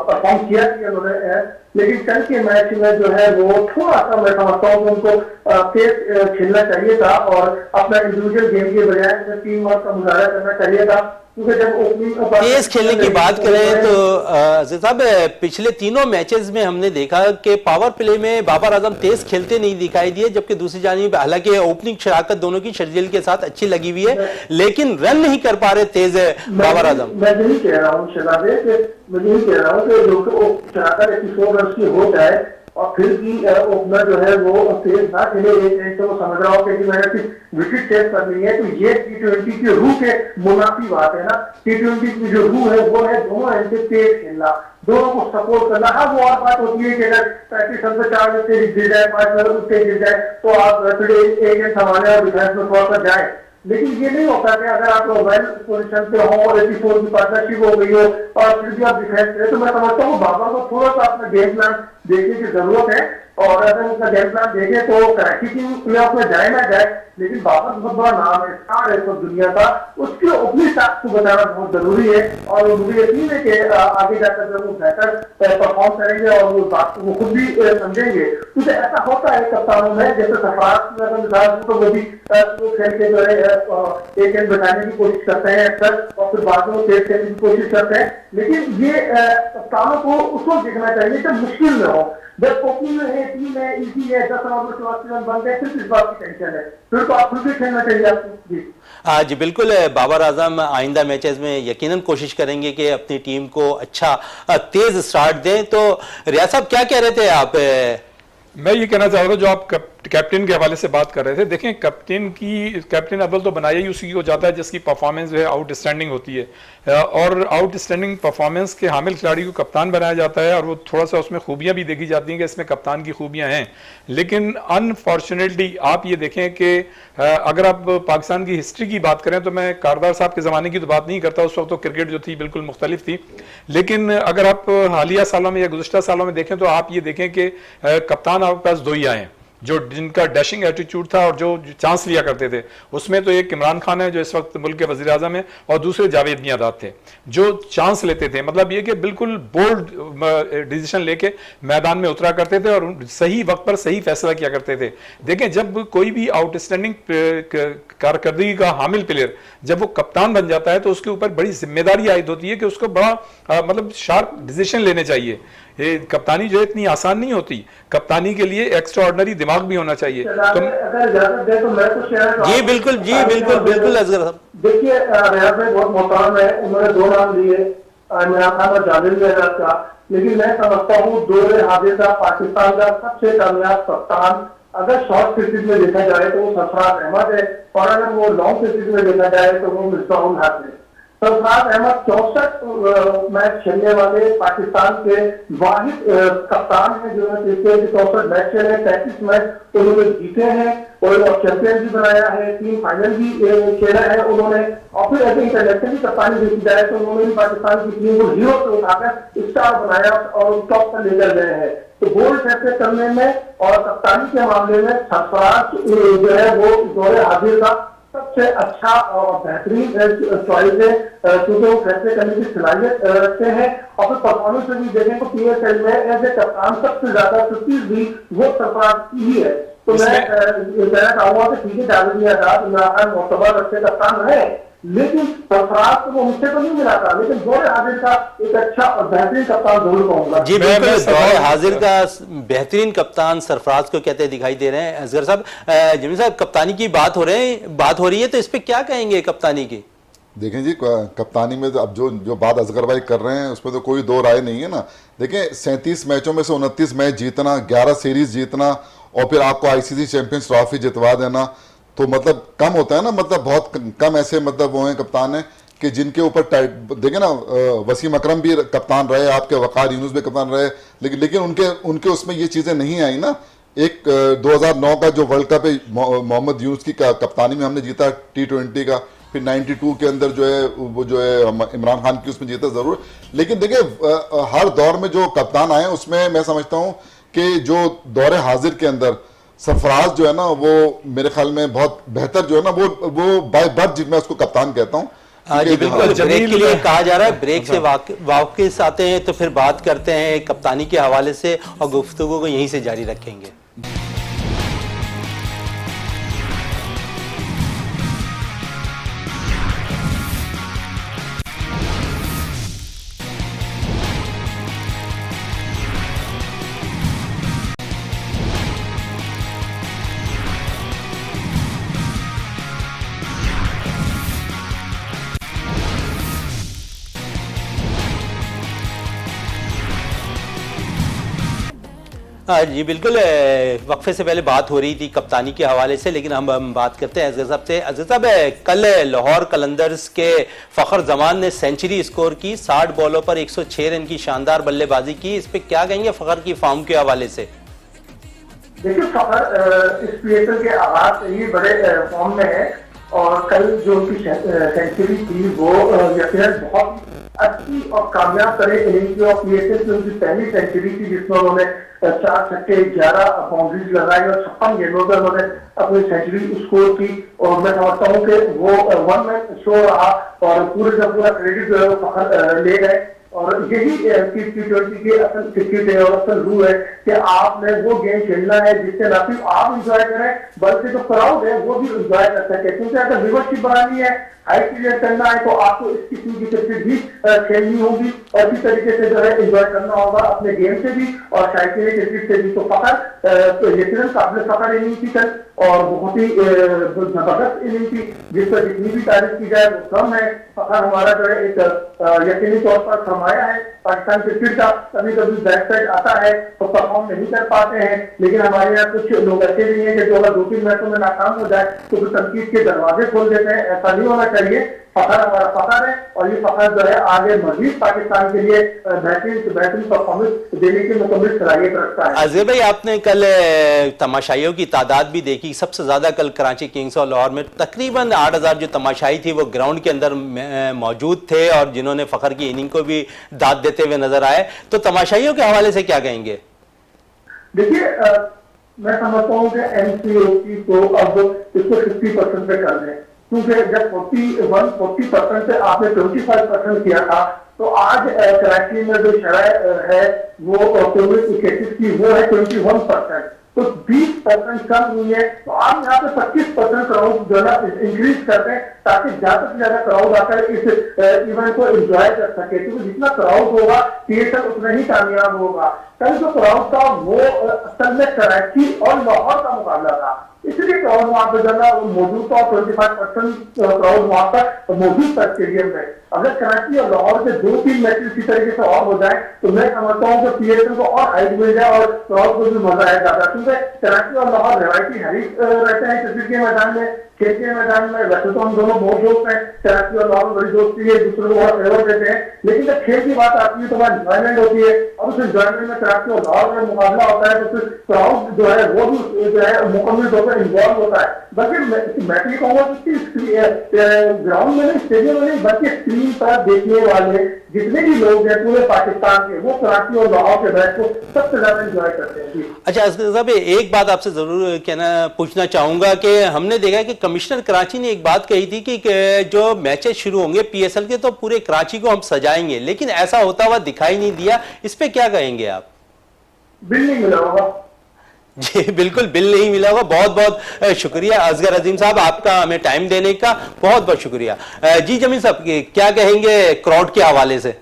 परफॉर्म किया उन्होंने, लेकिन कल के मैच में जो है वो थोड़ा सा मैं समझता हूँ कि उनको तेज खेलना चाहिए था और अपना इंडिविजुअल गेम के बजाय टीम वर्क का मुजाहरा करना चाहिए था। तेज खेलने की बात करें तो अजीज साहब, पिछले तीनों मैचेस में हमने देखा कि पावर प्ले में बाबर आजम तेज खेलते नहीं दिखाई दिए, जबकि दूसरी जानिब हालांकि ओपनिंग शराकत दोनों की शर्जील के साथ अच्छी लगी हुई है, लेकिन रन नहीं कर पा रहे तेज बाबर आजम। मैं यही कह रहा हूँ शहजादे, मैं यही कह रहा हूँ कि जो शराकत 104 रन की हो जाए और फिर भी ओपनर जो है वो तेज ना खेले, एक तो समझ रहा हूँ कि मैंने सिर्फ विकेट सेव करनी है, तो ये T20 की रूह के मुनाफी बात है ना। T20 की जो रूह है वो है दोनों एंड से तेज खेलना, दोनों को सपोर्ट करना। हाँ वो और बात होती है कि अगर 35 रन से 4 रन से गिर जाए, 5 रन से गिर जाए, तो आप फिर एक एंड संभाले और डिफेंस में थोड़ा सा जाए, लेकिन ये नहीं होता कि अगर आप वेल पोजीशन पे हो और 84 की पार्टनरशिप हो गई हो और फिर भी आप डिफेंस करें, तो मैं समझता हूँ बाबर को थोड़ा सा अपना गेम प्लान देखने की जरूरत है। और अगर उनका गेम प्लान देखे तो कराची टीम प्लेऑफ में जाए ना जाए, लेकिन वापस बहुत बड़ा नाम है, स्टार है तो दुनिया का, उसके अपनी साख को बताना बहुत जरूरी है। और मुझे यकीन है कि आगे जाकर जब वो बेहतर परफॉर्म करेंगे और वो बात को खुद भी समझेंगे। क्योंकि ऐसा होता है कप्तानों में, जैसे सरफराज में मिसाल तो वो भी खेल के जो है एक एंड बचाने की कोशिश करते हैं अक्सर, और फिर बाद में खेल खेलने की कोशिश करते हैं। लेकिन ये कप्तानों को उस वक्त देखना चाहिए जब मुश्किल में हो, जब ओपनिंग में है, टीम है, इजी है, 10 ओवर में 84 रन बन गए, सिर्फ इस बात की टेंशन है, फिर तो आप खुद भी खेलना चाहिए आपको। जी जी बिल्कुल, बाबर आजम आइंदा मैचेस में यकीनन कोशिश करेंगे कि अपनी टीम को अच्छा तेज स्टार्ट दें। तो रियाज साहब क्या कह रहे थे आप? मैं ये कहना चाह रहा था, जो आप कैप्टन के हवाले से बात कर रहे थे, देखें कैप्टन अव्वल तो बनाया ही उसी को जाता है जिसकी परफॉर्मेंस जो है आउटस्टैंडिंग होती है, और आउटस्टैंडिंग परफॉर्मेंस के हामिल खिलाड़ी को कप्तान बनाया जाता है, और वो थोड़ा सा उसमें खूबियां भी देखी जाती हैं कि इसमें कप्तान की खूबियां हैं। लेकिन अनफॉर्चुनेटली आप ये देखें कि अगर आप पाकिस्तान की हिस्ट्री की बात करें तो मैं कारदार साहब के ज़माने की तो बात नहीं करता, उस वक्त तो क्रिकेट जो थी बिल्कुल मुख्तलिफ थी। लेकिन अगर आप हालिया सालों में या गुज़श्ता सालों में देखें तो आप ये देखें कि कप्तान आपके पास दो ही आए हैं जो जिनका डैशिंग एटीट्यूड था और जो चांस लिया करते थे। उसमें तो एक इमरान खान है जो इस वक्त मुल्क के वज़ीर आज़म है, और दूसरे जावेद मियांदाद थे जो चांस लेते थे, मतलब ये कि बिल्कुल बोल्ड डिसीजन लेके मैदान में उतरा करते थे और सही वक्त पर सही फैसला किया करते थे। देखें, जब कोई भी आउटस्टैंडिंग कारकर्दगी का हामिल प्लेयर जब वो कप्तान बन जाता है तो उसके ऊपर बड़ी जिम्मेदारी आयद होती है कि उसको बड़ा मतलब शार्प डिसीजन लेने चाहिए। ये कप्तानी जो है इतनी आसान नहीं होती, कप्तानी के लिए एक्स्ट्रा ऑर्डिनरी दिमाग भी होना चाहिए। अगर इजाजत दे तो मैं तो शेयर जी बिल्कुल, जी बिल्कुल बिल्कुल असगर साहब। देखिए, रियाज भाई बहुत मोहतरम है, उन्होंने दो नाम लिए इमरान खान और जावेद मियांदाद का, लेकिन मैं समझता हूँ दौरे हाजिर का पाकिस्तान का सबसे कामयाब कप्तान अगर शॉर्ट क्रिकेट में देखा जाए तो वो सरफराज अहमद है, और अगर वो लॉन्ग क्रिकेट में देखा जाए तो वो मिसबाहुल हक है। सरफराज अहमद 64 मैच खेलने वाले पाकिस्तान के वाहिद कप्तान हैं जिन्होंने 64 मैच खेले, 33 मैच उन्होंने जीते हैं और चैंपियन भी बनाया है, 3 फाइनल भी खेला है उन्होंने। और फिर ऐसे इंटरनेशनल कप्तानी देखी जाए तो उन्होंने भी पाकिस्तान की टीम को हीरो से उठाकर स्टार बनाया और टॉप पर लेकर गए हैं। तो गोल फैसले करने में और कप्तानी के मामले में सरफराज जो है वो दौरे हाजिर का सबसे अच्छा और बेहतरीन चॉइस है, क्योंकि वो फैसले करने की सलाहियत रखते हैं। और फिर परफॉर्मेंस में भी देखें तो PSL में एज ए कप्तान सबसे ज्यादा 50 भी वो सरफराज की ही है। तो मैं कहना चाहूंगा कि ठीक है, जावेद मियांदाद इमरान खान मोतबर अच्छे कप्तान है, लेकिन सरफराज को मुझसे तो नहीं मिला था, लेकिन दौरे हाजिर का एक अच्छा और बेहतरीन कप्तान जरूर कहूंगा। जी बिल्कुल, दौरे हाजिर का बेहतरीन कप्तान सरफराज को कहते दिखाई दे रहे हैं। असगर साहब, जमील साहब कप्तानी की बात हो रही है तो इस पे क्या कहेंगे कप्तानी की? देखें जी, कप्तानी में तो अब जो बात असगर भाई कर रहे हैं उसमें तो कोई दो राय नहीं है ना। देखें, 37 मैचों में से 29 मैच जीतना, 11 सीरीज जीतना और फिर आपको ICC चैंपियंस ट्रॉफी जितवा देना, तो मतलब कम होता है ना, मतलब बहुत कम ऐसे मतलब वो हैं कप्तान हैं कि जिनके ऊपर देखें ना, वसीम अकरम भी कप्तान रहे, आपके वकार यूनुस भी कप्तान रहे, लेकिन उनके उसमें ये चीज़ें नहीं आई ना। एक 2009 का जो वर्ल्ड कप है मोहम्मद यूनुस की कप्तानी में हमने जीता T20 का, फिर 92 के अंदर जो है वो जो है इमरान खान की उसमें जीता जरूर। लेकिन देखिए, हर दौर में जो कप्तान आए उसमें मैं समझता हूँ कि जो दौरे हाजिर के अंदर सरफराज जो है ना वो मेरे ख्याल में बहुत बेहतर जो है ना वो बाय बर्थ मैं उसको कप्तान कहता हूँ। जी बिल्कुल, ब्रेक के लिए कहा जा रहा है, ब्रेक से वापस आते हैं तो फिर बात करते हैं कप्तानी के हवाले से और गुफ्तगू को यहीं से जारी रखेंगे। जी बिल्कुल, वक्फे से पहले बात हो रही थी कप्तानी के हवाले से, लेकिन हम बात करते हैं असगर साहब से। असगर साहब, कल लाहौर कलंदर्स के फ़खर जमान ने सेंचुरी स्कोर की, 60 बॉलों पर 106 रन की शानदार बल्लेबाजी की। इस पे क्या कहेंगे फ़खर की फॉर्म के हवाले से? देखिए, फ़खर इस PSL के आगाज से ही बड़े फॉर्म में है और कल जो उनकी सेंचुरी थी वो यकीनन बहुत अच्छी और कामयाब तरह इनिंग की और पीएसएल की उनकी पहली सेंचुरी थी जिसमें उन्होंने 4 छक्के 11 बाउंड्रीज लगाई और 56 गेंदों पर उन्होंने अपनी सेंचुरी स्कोर की। और मैं समझता हूँ कि वो वन मैन शो रहा और पूरे का पूरा क्रेडिट जो है वो फखर ले गए। और यही T20 के असल क्रिकेट है और असल रूल है कि आपने वो गेम खेलना है जिससे ना सिर्फ आप इंजॉय करें बल्कि जो क्राउड है वो भी इंजॉय कर सके। क्योंकि अगर व्यूअरशिप बढ़ानी है, हाई क्रिएट करना है तो आपको इस किस्म की क्रिकेट भी खेलनी होगी और इसी तरीके से जो है इंजॉय करना होगा अपने गेम से भी और शायद क्रिकेट से भी। तो फखर यकीनन काबिल फखर इनिंग थी कल और बहुत ही जबरदस्त इनिंग थी जिस पर जितनी भी तारीफ की जाए वो कम है। फखर हमारा जो है एक यकीनी तौर पर फरमाया है पाकिस्तान क्रिकेट का। कभी कभी बैक साइड आता है तो परफॉर्म नहीं कर पाते हैं, लेकिन हमारे यहाँ कुछ लोग ऐसे भी हैं कि जो अगर 2-3 मैचों में नाकाम हो जाए तो फिर तनकीद के दरवाजे खोल देते हैं। ऐसा नहीं होना चाहिए। फखर हमारा फखर है और ये फखर जो है आगे मजीद पाकिस्तान के लिए बेहतरीन परफॉर्मेंस देने की मुकम्मल सलाहियत रखता है। अजय भाई, आपने कल तमाशाइयों की तादाद भी देखी, सबसे ज्यादा कल कराची किंग्स और लाहौर में तकरीबन 8000 जो तमाशाई थी वो ग्राउंड के अंदर मौजूद थे और जिन्होंने फखर की इनिंग को भी दाद देते हुए नजर आए। तो तमाशाइयों के हवाले से क्या कहेंगे? देखिए, मैं समझता हूँ कि एमसीओसी को अब इसको 50% पे कर दें, क्योंकि जब 40% से आपने 25% किया था तो आज कराची में जो शरह है वो कोविड केसेस की वो है 21%, तो 20% कम हुई है। तो आप यहाँ पे 25% क्राउड जो है इंक्रीज कर दें ताकि ज्यादा से ज्यादा क्राउड आकर इस इवेंट को एंजॉय कर सके, क्योंकि जितना क्राउड होगा पीएसएल उतना ही कामयाब होगा। कल जो क्राउड था वो असल में कराची और लाहौर का मुकाबला था, इसलिए क्राउड वहां पर जो है मौजूद था। 25% क्राउड वहां पर मौजूद था स्टेडियम में। अगर कराची और लाहौर के 2-3 मैच इसी तरीके से और हो जाए तो मैं समझता हूँ कि पीएसएल को और हाइट मिल जाए और क्राउड को भी मजा आए ज्यादा, क्योंकि कराची और लाहौर रिवायती हरीफ रहते हैं क्रिकेट के मैदान में, खेल के मैदान में। वैसे तो हम दोनों बहुत दोस्त हैं, कराची और लाहौर बड़ी दोस्ती है, दूसरे को बहुत फेवर देते हैं, लेकिन जब खेल की बात आती है तो वहाँ इंजॉयमेंट होती है और उस इंजॉयमेंट में कराची और लाहौर में मुकाबला होता है तो फिर क्राउड जो है वो भी जो है मुकम्मल तौर पर इन्वॉल्व होता है। बल्कि मैं ये कहूँगा कि ग्राउंड में नहीं, स्टेडियम में नहीं, बल्कि स्क्रीन पर देखने वाले जितने भी लोग हैं पूरे पाकिस्तान के वो कराची और लाहौर के मैच को सबसे ज्यादा एंजॉय करते हैं। अच्छा असगर साहब, एक बात आपसे जरूर पूछना चाहूंगा कि हमने देखा कि कमिश्नर कराची ने एक बात कही थी कि जो मैचेस शुरू होंगे पीएसएल के तो पूरे कराची को हम सजाएंगे, लेकिन ऐसा होता हुआ दिखाई नहीं दिया। इस पे क्या कहेंगे आप? बिल नहीं मिला होगा। जी बिल्कुल, बिल नहीं मिला होगा। बहुत बहुत शुक्रिया असगर अजीम साहब, आपका हमें टाइम देने का बहुत बहुत शुक्रिया। जी जमीन साहब, क्या कहेंगे क्राउड के हवाले से?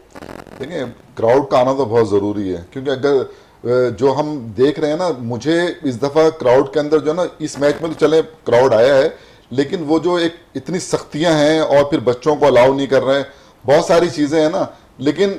देखिए, क्राउड का आना तो बहुत जरूरी है, क्योंकि अगर जो हम देख रहे हैं ना, मुझे इस दफा क्राउड के अंदर जो है ना, इस मैच में तो चले क्राउड आया है, लेकिन वो जो एक इतनी सख्तियां हैं और फिर बच्चों को अलाउ नहीं कर रहे हैं, बहुत सारी चीजें हैं ना, लेकिन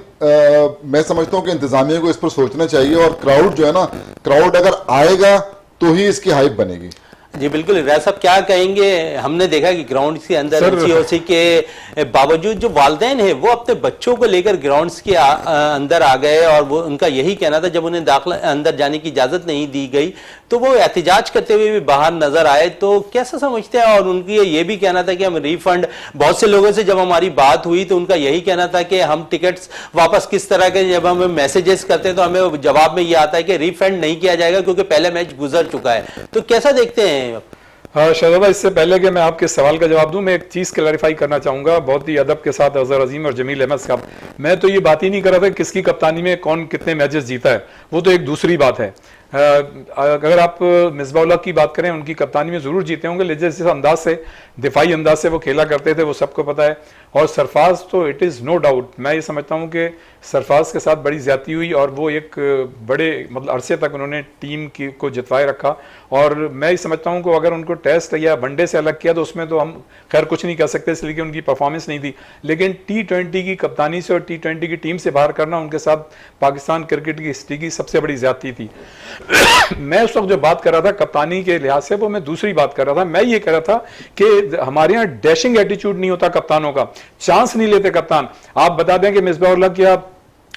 मैं समझता हूं कि इंतजामिया को इस पर सोचना चाहिए। और क्राउड जो है ना, क्राउड अगर आएगा तो ही इसकी हाइप बनेगी। जी बिल्कुल, राय साहब क्या कहेंगे? हमने देखा कि ग्राउंड के अंदर एमसीओसी के बावजूद जो वालिदैन है वो अपने बच्चों को लेकर ग्राउंड्स के अंदर आ गए और वो उनका यही कहना था, जब उन्हें दाखिला अंदर जाने की इजाजत नहीं दी गई तो वो एहतजाज करते हुए भी बाहर नजर आए। तो कैसा समझते हैं? और उनकी ये भी कहना था कि हम रिफंड, बहुत से लोगों से जब हमारी बात हुई तो उनका यही कहना था कि हम टिकट्स वापस किस तरह के, जब हम मैसेजेस करते हैं तो हमें जवाब में ये आता है कि रिफंड नहीं किया जाएगा क्योंकि पहला मैच गुजर चुका है। तो कैसा देखते हैं? हाँ शहजादा, इससे पहले कि मैं आपके सवाल का जवाब दूं, मैं एक चीज़ क्लैरिफाई करना चाहूँगा बहुत ही अदब के साथ अजहर अजीम और जमील अहमद साहब। मैं तो ये बात ही नहीं कर रहा था किसकी कप्तानी में कौन कितने मैचेस जीता है, वो तो एक दूसरी बात है। अगर आप मिसबाउल्लाह की बात करें, उनकी कप्तानी में ज़रूर जीते होंगे, लेकिन जिस अंदाज से, दिफाई अंदाज से वो खेला करते थे वो सबको पता है। और सरफराज तो इट इज़ नो डाउट, मैं ये समझता हूँ कि सरफराज के साथ बड़ी ज़्यादती हुई और वो एक बड़े मतलब अरसे तक उन्होंने टीम को जितवाए रखा। और मैं ये समझता हूँ कि अगर उनको टेस्ट या वनडे से अलग किया तो उसमें तो हम खैर कुछ नहीं कर सकते, इसलिए कि उनकी परफॉर्मेंस नहीं थी। लेकिन T20 की कप्तानी से और T20 की टीम से बाहर करना उनके साथ पाकिस्तान क्रिकेट की हिस्ट्री की सबसे बड़ी ज़्यादती थी। मैं उस वक्त जो बात कर रहा था कप्तानी के लिहाज से, वो मैं दूसरी बात कर रहा था। मैं ये कह रहा था कि हमारे यहाँ डैशिंग एटीट्यूड नहीं होता कप्तानों का, चांस नहीं लेते कप्तान। आप बता दें कि मिसबाउल्लाह क्या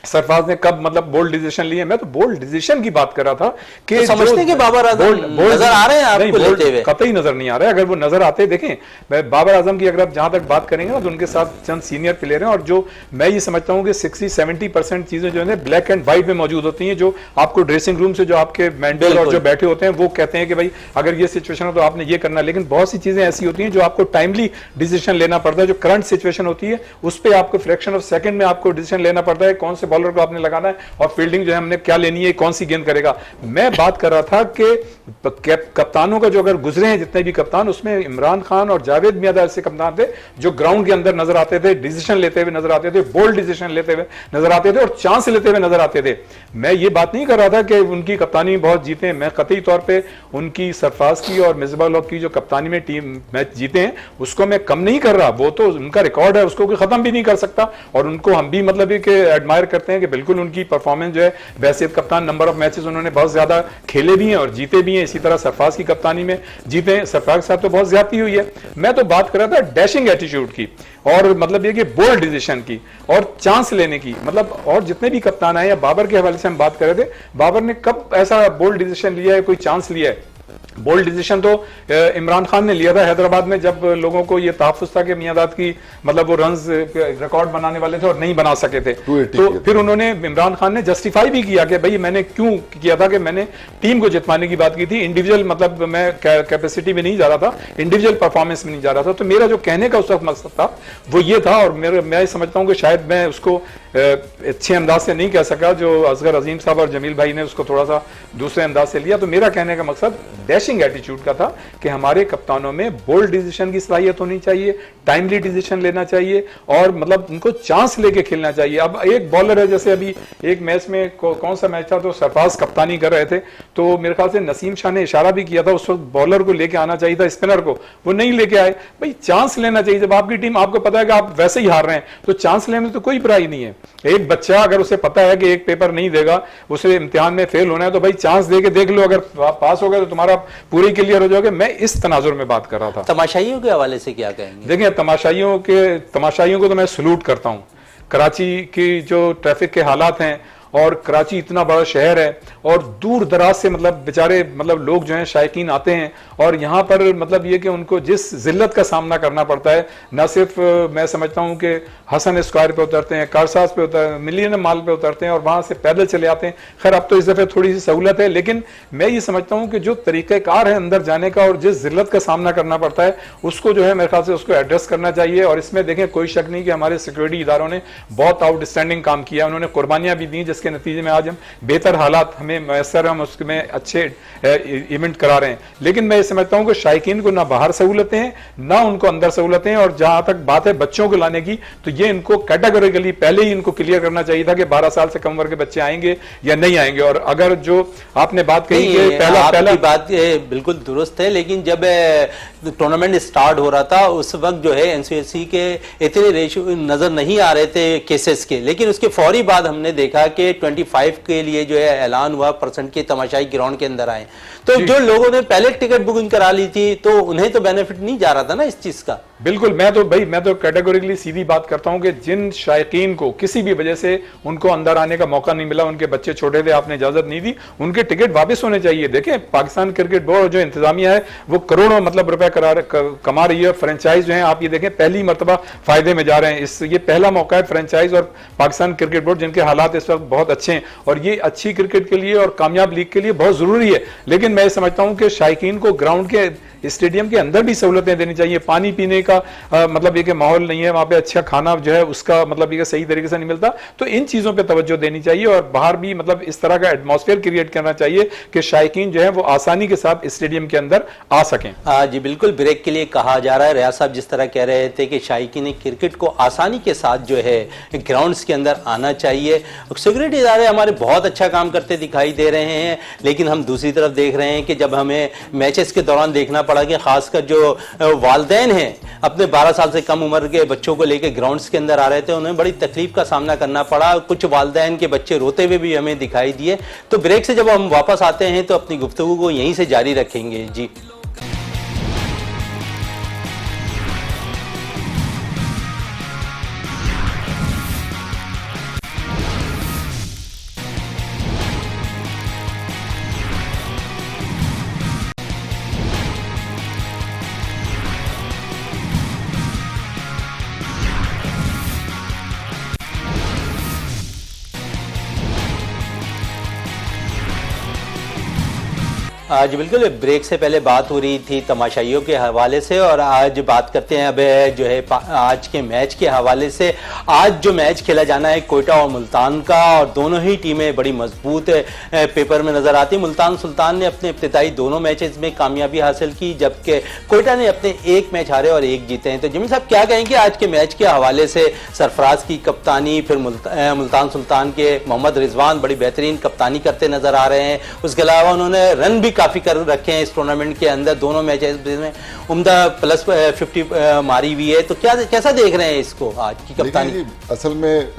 सरफराज ने कब मतलब बोल्ड डिसीजन लिए। मैं तो बोल्ड डिसीजन की बात कर रहा था कि तो समझते हैं कि बाबर आजम नजर आ रहे हैं आपको लेते हुए? कतई नजर नहीं आ रहा है। अगर वो नजर आते, देखें बाबर आजम की अगर आप जहां तक बात करेंगे ना, तो उनके साथ चंद सीनियर प्लेयर हैं, और जो मैं ये समझता हूं कि 60-70% चीजें जो है ब्लैक एंड व्हाइट में मौजूद होती हैं, जो आपको ड्रेसिंग रूम से जो आपके मेंटर और जो बैठे होते हैं वो कहते हैं कि भाई अगर ये सिचुएशन हो तो आपने ये करना। लेकिन बहुत सी चीजें ऐसी होती हैं जो आपको टाइमली डिसीजन लेना पड़ता है। जो करंट सिचुएशन होती है उस पर आपको फ्रैक्शन ऑफ सेकंड में आपको डिसीजन लेना पड़ता है, कौन से बॉलर को आपने लगाना है और फील्डिंग जो है हमने क्या लेनी है, कौन सी गेंद करेगा। मैं बात कर रहा था कि कप्तानों का जो अगर गुजरे हैं जितने भी कप्तान, उसमें इमरान खान और जावेद मियां ऐसे कप्तान थे जो ग्राउंड के अंदर नजर आते थे, डिसीजन लेते हुए नजर आते थे, बोल्ड डिसीजन लेते हुए नजर आते थे और चांस लेते हुए नजर आते थे। मैं ये बात नहीं कर रहा था कि उनकी कप्तानी में बहुत जीते, मैं कतई तौर पे उनकी सरफराज की और मिसबाह उल हक की जो कप्तानी में टीम मैच जीते हैं उसको मैं कम नहीं कर रहा। वो तो उनका रिकॉर्ड है, उसको कोई खत्म भी नहीं कर सकता, और उनको हम भी मतलब कि एडमायर करते हैं कि बिल्कुल उनकी परफॉर्मेंस जो है वैसे कप्तान, नंबर ऑफ मैचेस उन्होंने बहुत ज्यादा खेले भी हैं और जीते भी हैं। इसी तरह सरफराज की कप्तानी में जीते हैं, सरफराज के साथ तो बहुत ज्यादती हुई है। मैं तो बात कर रहा था डैशिंग एटीट्यूड की, और मतलब ये कि बोल्ड डिसीजन की और चांस लेने की। मतलब और जितने भी कप्तान आए, या बाबर के हवाले से हम बात कर रहे थे, बाबर ने कब ऐसा बोल्ड डिसीजन लिया है, कोई चांस लिया है? बोल्ड डिसीजन तो इमरान खान ने लिया था हैदराबाद में, जब लोगों को यह तहफ्फुज़ था कि मियांदाद की मतलब वो रन्स रिकॉर्ड बनाने वाले थे और नहीं बना सके थे। तो फिर उन्होंने, इमरान खान ने जस्टिफाई भी किया कि भाई मैंने क्यों किया था, कि मैंने टीम को जितवाने की बात की थी, इंडिविजुअल मतलब मैं कैपेसिटी में नहीं जा रहा था, इंडिविजुअल परफॉर्मेंस में नहीं जा रहा था। तो मेरा जो कहने का उस वक्त मकसद था वो ये था, और मैं समझता हूं कि शायद मैं उसको अच्छे अंदाज से नहीं कह सका जो असगर अजीम साहब और जमील भाई ने उसको थोड़ा सा दूसरे अंदाज से लिया। तो मेरा कहने का मकसद डैशिंग एटीट्यूड का था कि हमारे कप्तानों में बोल्ड डिसीजन की सलाहियत होनी चाहिए, टाइमली डिसीजन लेना चाहिए, और मतलब उनको चांस लेके खेलना चाहिए। अब एक बॉलर है, जैसे अभी एक मैच में कौन सा मैच था, तो सरफराज कप्तानी कर रहे थे, तो मेरे ख्याल से नसीम शाह ने इशारा भी किया था उस वक्त बॉलर को लेके आना चाहिए था, स्पिनर को, वो नहीं लेके आए। भाई चांस लेना चाहिए, जब आपकी टीम आपको पता है कि आप वैसे ही हार रहे हैं तो चांस लेने में तो कोई बुराई नहीं है। एक बच्चा अगर उसे पता है कि एक पेपर नहीं देगा, उसे इम्तिहान में फेल होना है, तो भाई चांस दे के देख लो, अगर पास हो गए तो तुम्हारा पूरी क्लियर हो जाओगे। मैं इस तनाजुर में बात कर रहा था। तमाशाइयों के हवाले से क्या कहेंगे? देखिए, तमाशाइयों को तो मैं सलूट करता हूं। कराची की जो ट्रैफिक के हालात हैं, और कराची इतना बड़ा शहर है और दूर दराज से मतलब बेचारे मतलब लोग जो हैं शायकीन आते हैं, और यहाँ पर मतलब ये कि उनको जिस जिल्लत का सामना करना पड़ता है, न सिर्फ मैं समझता हूँ कि हसन स्क्वायर पे उतरते हैं, कारसाज पे उतरते हैं, मिलियन माल पे उतरते हैं और वहाँ से पैदल चले आते हैं। खैर अब तो इस दफ़े थोड़ी सी सहूलत है, लेकिन मैं ये समझता हूँ कि जो तरीक़ेकार है अंदर जाने का और जिस जिल्लत का सामना करना पड़ता है उसको जो है मेरे ख्याल से उसको एड्रेस करना चाहिए। और इसमें देखें, कोई शक नहीं कि हमारे सिक्योरिटी इदारों ने बहुत आउटस्टैंडिंग काम किया, उन्होंने कुर्बानियाँ भी दी, जिसके नतीजे में आज हम बेहतर हालात हमें मैसर, हम उसमें अच्छे इवेंट करा रहे हैं। लेकिन मैं ये समझता हूं कि शायकीन को ना बाहर सहूलतें हैं ना उनको अंदर सहूलतें हैं, और जहां तक बात है बच्चों को लाने की, तो ये इनको कैटेगोरिकली पहले ही इनको क्लियर करना चाहिए था कि 12 साल से कम उम्र के बच्चे आएंगे या नहीं आएंगे। और अगर जो आपने बात कही कि पहला बात बिल्कुल दुरुस्त है, लेकिन जब टूर्नामेंट स्टार्ट हो रहा था उस वक्त जो है एनसीसी के इतने रेशियो नजर नहीं आ रहे थे केसेस के, लेकिन उसके फौरी बाद हमने देखा कि 25 के लिए जो है ऐलान हुआ % के तमाशाई ग्राउंड के अंदर आए। तो जो लोगों ने पहले टिकट बुकिंग करा ली थी तो उन्हें तो बेनिफिट नहीं जा रहा था ना इस चीज का। बिल्कुल, मैं तो कैटेगोरिकली सीधी बात करता हूं कि जिन शायकीन को किसी भी वजह से उनको अंदर आने का मौका नहीं मिला, उनके बच्चे छोटे थे, आपने इजाजत नहीं दी, उनके टिकट वापस होने चाहिए। देखें, पाकिस्तान क्रिकेट बोर्ड जो इंतजामिया है वो करोड़ों मतलब रुपए कमा रही है। फ्रेंचाइज जो है आप ये देखें पहली मरतबा फायदे में जा रहे हैं। ये पहला मौका है फ्रेंचाइज और पाकिस्तान क्रिकेट बोर्ड, जिनके हालात इस वक्त बहुत अच्छे हैं, और ये अच्छी क्रिकेट के लिए और कामयाब लीग के लिए बहुत जरूरी है। लेकिन मैं समझता हूं कि शायकीन को ग्राउंड के स्टेडियम के अंदर भी सहूलतें देनी चाहिए। पानी पीने का मतलब ये कि माहौल नहीं है वहां पे, अच्छा खाना जो है उसका मतलब ये सही तरीके से नहीं मिलता, तो इन चीजों पे तवज्जो देनी चाहिए और बाहर भी मतलब इस तरह का एटमॉस्फेयर क्रिएट करना चाहिए कि शायकीन जो है वो आसानी के साथ स्टेडियम के अंदर आ सकें। जी बिल्कुल, ब्रेक के लिए कहा जा रहा है। रियाज साहब जिस तरह कह रहे थे कि शायकीन क्रिकेट को आसानी के साथ जो है ग्राउंड्स के अंदर आना चाहिए। सिक्योरिटी इदारे हमारे बहुत अच्छा काम करते दिखाई दे रहे हैं, लेकिन हम दूसरी तरफ देख रहे हैं कि जब हमें मैचेस के दौरान देखना पड़ा कि खासकर जो वालिदैन हैं अपने 12 साल से कम उम्र के बच्चों को लेकर ग्राउंड्स के अंदर आ रहे थे, उन्हें बड़ी तकलीफ का सामना करना पड़ा। कुछ वालिदैन के बच्चे रोते हुए भी हमें दिखाई दिए। तो ब्रेक से जब हम वापस आते हैं तो अपनी गुफ्तगू को यहीं से जारी रखेंगे। जी आज बिल्कुल ब्रेक से पहले बात हो रही थी तमाशाइयों के हवाले से, और आज बात करते हैं अब जो है आज के मैच के हवाले से। आज जो मैच खेला जाना है कोयटा और मुल्तान का, और दोनों ही टीमें बड़ी मजबूत पेपर में नजर आती। मुल्तान सुल्तान ने अपने इब्तिदाई दोनों मैचेस में कामयाबी हासिल की, जबकि कोयटा ने अपने एक मैच हारे और एक जीते हैं। तो जमील साहब क्या कहेंगे आज के मैच के हवाले से? सरफराज की कप्तानी, फिर मुल्तान सुल्तान के मोहम्मद रिजवान बड़ी बेहतरीन कप्तानी करते नजर आ रहे हैं। उसके अलावा उन्होंने रन भी काफी कर रखे हैं इस टूर्नामेंट के अंदर, दोनों मैचेस में उम्दा प्लस 50 मारी हुई है। तो क्या कैसा देख रहे हैं इसको आज की कप्तानी? असल में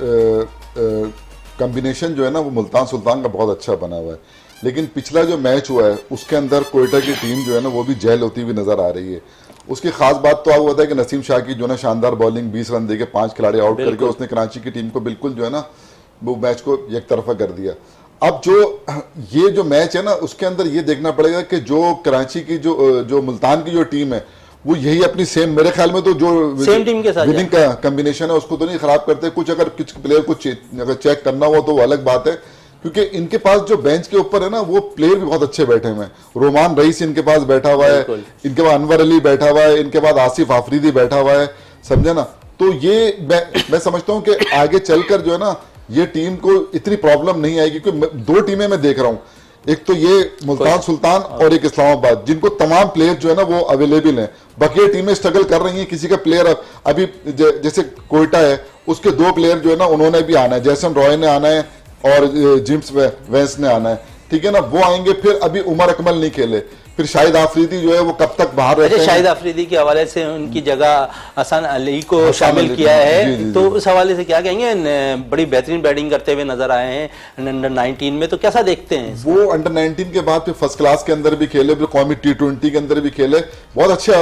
कॉम्बिनेशन जो है ना वो मुल्तान सुल्तान का बहुत अच्छा बना हुआ है, लेकिन पिछला जो मैच हुआ है उसके अंदर कोयटा की टीम जो है ना वो भी जेल होती हुई नजर आ रही है। उसकी खास बात तो आपको पता है कि नसीम शाह की जो ना शानदार बॉलिंग, 20 रन देके 5 खिलाड़ी आउट करके उसने कराची की टीम को बिल्कुल जो है ना वो मैच को एक तरफा कर दिया। अब ये जो मैच है ना उसके अंदर ये देखना पड़ेगा कि जो कराची की जो मुल्तान की जो टीम है वो यही अपनी सेम, मेरे ख्याल में तो जो सेम टीम के साथ विनिंग का कॉम्बिनेशन है उसको तो नहीं खराब करते। कुछ अगर कुछ प्लेयर को अगर चेक करना हो तो वो अलग बात है, क्योंकि इनके पास जो बेंच के ऊपर है ना वो प्लेयर भी बहुत अच्छे बैठे हुए हैं। रोमान रईस इनके पास बैठा हुआ है, इनके पास अनवर अली बैठा हुआ है, इनके पास आसिफ आफरीदी बैठा हुआ है, समझे ना। तो ये मैं समझता हूं कि आगे चलकर जो है ना ये टीम को इतनी प्रॉब्लम नहीं आएगी, क्योंकि दो टीमें मैं देख रहा हूं, एक तो ये मुल्तान सुल्तान और एक इस्लामाबाद, जिनको तमाम प्लेयर जो है ना वो अवेलेबल हैं। बाकी टीमें स्ट्रगल कर रही हैं, किसी का प्लेयर अभी जैसे कोयटा है उसके 2 प्लेयर जो है ना उन्होंने भी आना है, जैसन रॉय ने आना है और जिम्स वेंस ने आना है, ठीक है ना, वो आएंगे। फिर अभी उमर अकमल नहीं खेले, फिर शाहिद आफरीदी जो है वो कब तक बाहर रहते हैं। शाहिद आफरीदी के हवाले से उनकी जगह हसन अली को शामिल किया है, जी, जी, तो उस हवाले से क्या कहेंगे? बड़ी बेहतरीन बैटिंग करते हुए नजर आए हैं अंडर 19 में, तो कैसा देखते हैं? वो अंडर 19 के बाद फिर फर्स्ट क्लास के अंदर भी खेले, फिर कौमी T20 के अंदर भी खेले, बहुत अच्छे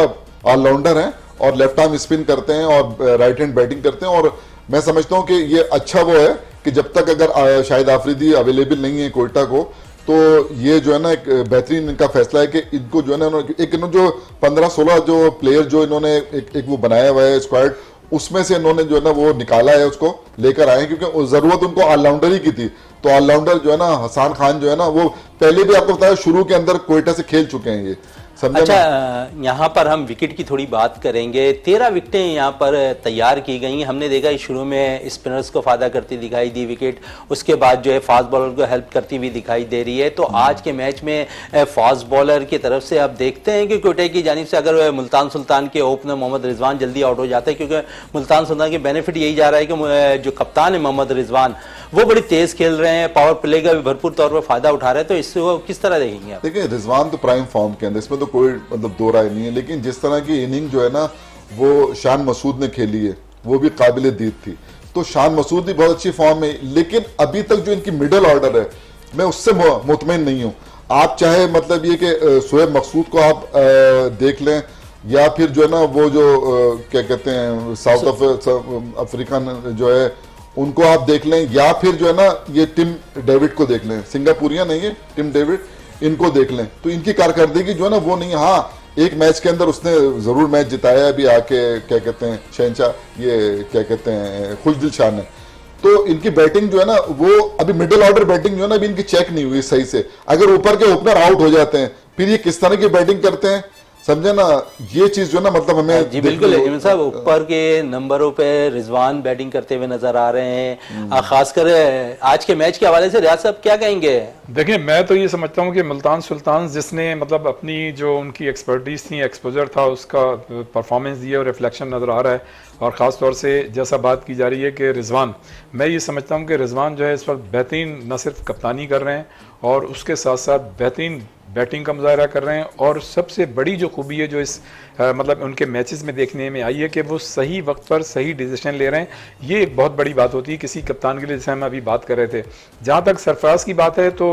ऑलराउंडर हैं और लेफ्ट आर्म स्पिन करते हैं और राइट हैंड बैटिंग करते हैं। और मैं समझता हूं कि ये अच्छा वो है कि जब तक अगर शाहिद आफरीदी अवेलेबल नहीं है कोयटा को, तो ये जो है ना एक बेहतरीन इनका फैसला है कि इनको जो है ना एक जो 15-16 जो प्लेयर जो इन्होंने एक वो बनाया हुआ है स्क्वाड, उसमें से इन्होंने जो है ना वो निकाला है, उसको लेकर आए, क्योंकि जरूरत उनको ऑलराउंडर ही की थी। तो ऑलराउंडर जो है ना हसन खान जो है ना वो पहले भी आपको बताया शुरू के अंदर कोयटा से खेल चुके हैं ये। अच्छा, यहाँ पर हम विकेट की थोड़ी बात करेंगे। 13 विकेटें यहाँ पर तैयार की गई। हमने देखा शुरू में स्पिनर्स को फायदा करती दिखाई दी विकेट, उसके बाद जो है फास्ट बॉलर को हेल्प करती हुई दिखाई दे रही है। तो आज के मैच में फास्ट बॉलर की तरफ से आप देखते हैं कि कोयटा की जानिब से अगर मुल्तान सुल्तान के ओपनर मोहम्मद रिजवान जल्दी आउट हो जाता है, क्योंकि मुल्तान सुल्तान के बेनिफिट यही जा रहा है कि जो कप्तान है मोहम्मद रिजवान वो बड़ी तेज खेल रहे हैं, पावर प्ले का भी भरपूर तौर पर फायदा उठा रहे हैं। तो इससे वो किस तरह देखेंगे आप? देखिए रिजवान तो प्राइम फॉर्म के अंदर, इसमें तो कोई मतलब दो राय नहीं है, लेकिन जिस तरह की इनिंग जो है ना वो शान मसूद ने खेली है वो भी काबिल दीद थी। तो शान मसूद भी बहुत अच्छी फॉर्म है, लेकिन अभी तक जो इनकी मिडिल ऑर्डर है मैं उससे मुतमईन नहीं हूं। आप चाहे मतलब ये कि शोएब मकसूद को आप देख लें, या फिर जो है ना वो जो क्या कहते हैं साउथ अफ्रीकन जो है उनको आप देख लें, या फिर जो है ना ये टिम डेविड को देख लें, सिंगापुरियन नहीं है टिम डेविड, इनको देख लें। तो इनकी कारकर्दगी जो है ना वो नहीं है। हाँ, एक मैच के अंदर उसने जरूर मैच जिताया अभी आके, क्या कहते हैं शहनशाह, ये क्या कहते हैं खुशदिल शाह ने। तो इनकी बैटिंग जो है ना वो अभी मिडिल ऑर्डर बैटिंग जो है ना अभी इनकी चेक नहीं हुई सही से। अगर ऊपर के ओपनर आउट हो जाते हैं फिर ये किस तरह की बैटिंग करते हैं, समझे ना, ये चीज जो ना मतलब हमें जी बिल्कुल है साहब। ऊपर के नंबरों पे रिजवान बैटिंग करते हुए नजर आ रहे हैं। खासकर आज के मैच के हवाले से रियाज साहब क्या कहेंगे? देखिए मैं तो ये समझता हूँ कि मुल्तान सुल्तान जिसने मतलब अपनी जो उनकी एक्सपर्टीज थी, एक्सपोजर था, उसका परफॉर्मेंस दिया और रिफ्लेक्शन नज़र आ रहा है। और ख़ास तौर से जैसा बात की जा रही है कि रिजवान, मैं ये समझता हूँ कि रिजवान जो है इस वक्त बेहतरीन न सिर्फ कप्तानी कर रहे हैं और उसके साथ साथ बेहतरीन बैटिंग का मुजाहरा कर रहे हैं। और सबसे बड़ी जो खूबी है जो इस मतलब उनके मैचेस में देखने में आई है कि वो सही वक्त पर सही डिसीजन ले रहे हैं। ये एक बहुत बड़ी बात होती है किसी कप्तान के लिए, जैसे हम अभी बात कर रहे थे। जहाँ तक सरफराज की बात है तो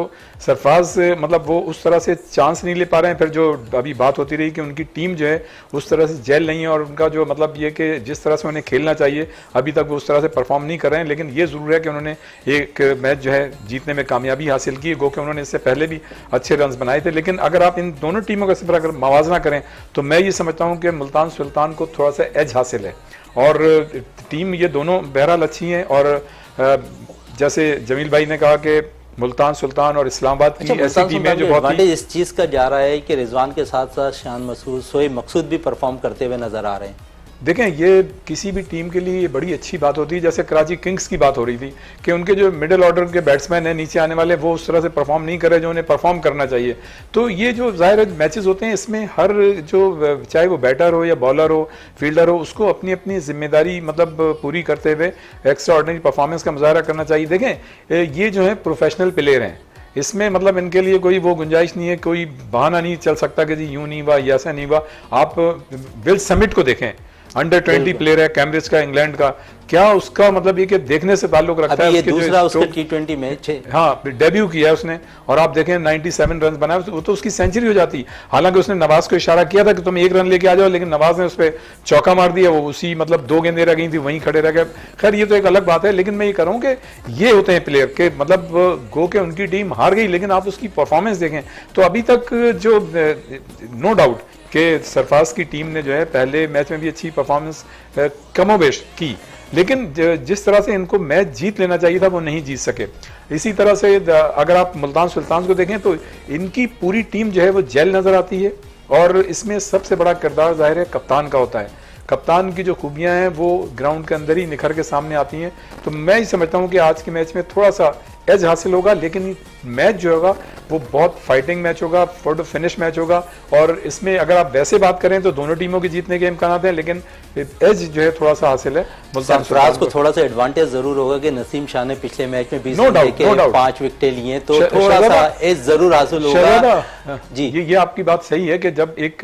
सरफराज मतलब वो उस तरह से चांस नहीं ले पा रहे हैं। फिर जो अभी बात होती रही कि उनकी टीम जो है उस तरह से जेल नहीं है और उनका जो मतलब ये कि जिस तरह से उन्हें खेलना चाहिए अभी तक वो उस तरह से परफॉर्म नहीं कर रहे हैं। लेकिन ये ज़रूर है कि उन्होंने एक मैच जो है जीतने में कामयाबी हासिल की, गो कि उन्होंने इससे पहले भी अच्छे रन बनाए थे। लेकिन अगर आप इन दोनों टीमों का सिर्फ अगर मवाजना करें तो मैं ये समझता हूँ कि मुल्तान सुल्तान को थोड़ा सा एज हासिल है। और टीम ये दोनों बहरहाल अच्छी हैं। और जैसे जमील भाई ने कहा कि मुल्तान सुल्तान और इस्लामाबाद की अच्छा, ऐसी टीमें जो बहुत एडवांटेज इस चीज का जा रहा है कि रिजवान के साथ साथ शान मसूद, शोएब मकसूद भी परफॉर्म करते हुए नजर आ रहे हैं। देखें, ये किसी भी टीम के लिए बड़ी अच्छी बात होती है। जैसे कराची किंग्स की बात हो रही थी कि उनके जो मिडिल ऑर्डर के बैट्समैन हैं नीचे आने वाले, वो उस तरह से परफॉर्म नहीं कर रहे जो उन्हें परफॉर्म करना चाहिए। तो ये जो ज़ाहिर मैचेस होते हैं, इसमें हर जो चाहे वो बैटर हो या बॉलर हो, फील्डर हो, उसको अपनी अपनी जिम्मेदारी मतलब पूरी करते हुए एक्स्ट्रा ऑर्डिनरी परफॉर्मेंस का मुजाहरा करना चाहिए। देखें, ये जो है प्रोफेशनल प्लेयर हैं, इसमें मतलब इनके लिए कोई वो गुंजाइश नहीं है, कोई बहाना नहीं चल सकता कि जी यूं नहीं हुआ या ऐसा नहीं हुआ। आप विल समिट को देखें, अंडर 20 प्लेयर है कैम्ब्रिज का, इंग्लैंड का, क्या उसका मतलब ये कि देखने से ताल्लुक रखता है। ये दूसरा उसका T20 मैच है, हाँ डेब्यू किया है उसने, और आप देखें 97 रन बनाए, वो तो उसकी सेंचुरी हो जाती। हालांकि उसने नवाज को इशारा किया था कि तुम 1 रन लेके आ जाओ, लेकिन नवाज ने उस पर चौका मार दिया, वो उसी मतलब 2 गेंदें रह गई थी, वहीं खड़े रह गए। खैर ये तो एक अलग बात है, लेकिन मैं ये कह रहा हूँ कि ये होते हैं प्लेयर के मतलब गो के उनकी टीम हार गई, लेकिन आप उसकी परफॉर्मेंस देखें तो अभी तक जो नो डाउट कि सरफराज की टीम ने जो है पहले मैच में भी अच्छी परफॉर्मेंस कमोबेश की, लेकिन जिस तरह से इनको मैच जीत लेना चाहिए था वो नहीं जीत सके। इसी तरह से अगर आप मुल्तान सुल्तान को देखें तो इनकी पूरी टीम जो है वो जेल नजर आती है, और इसमें सबसे बड़ा किरदार जाहिर है कप्तान का होता है। कप्तान की जो खूबियां हैं वो ग्राउंड के अंदर ही निखर के सामने आती हैं। तो मैं ही समझता हूं कि आज के मैच में थोड़ा सा एज हासिल होगा, लेकिन मैच जो होगा वो बहुत फाइटिंग मैच होगा, फॉर द फिनिश मैच होगा। और इसमें अगर आप वैसे बात करें तो दोनों टीमों के जीतने के इम्कान हैं, लेकिन एज जो है थोड़ा सा हासिल है मुल्तान सरफराज को। थोड़ा सा एडवांटेज जरूर होगा कि नसीम शाह ने पिछले मैच में 20 No doubt, no doubt. 5 विकेटें लिए, तो थोड़ा सा एज जरूर हासिल होगा जी। ये आपकी बात सही है कि जब एक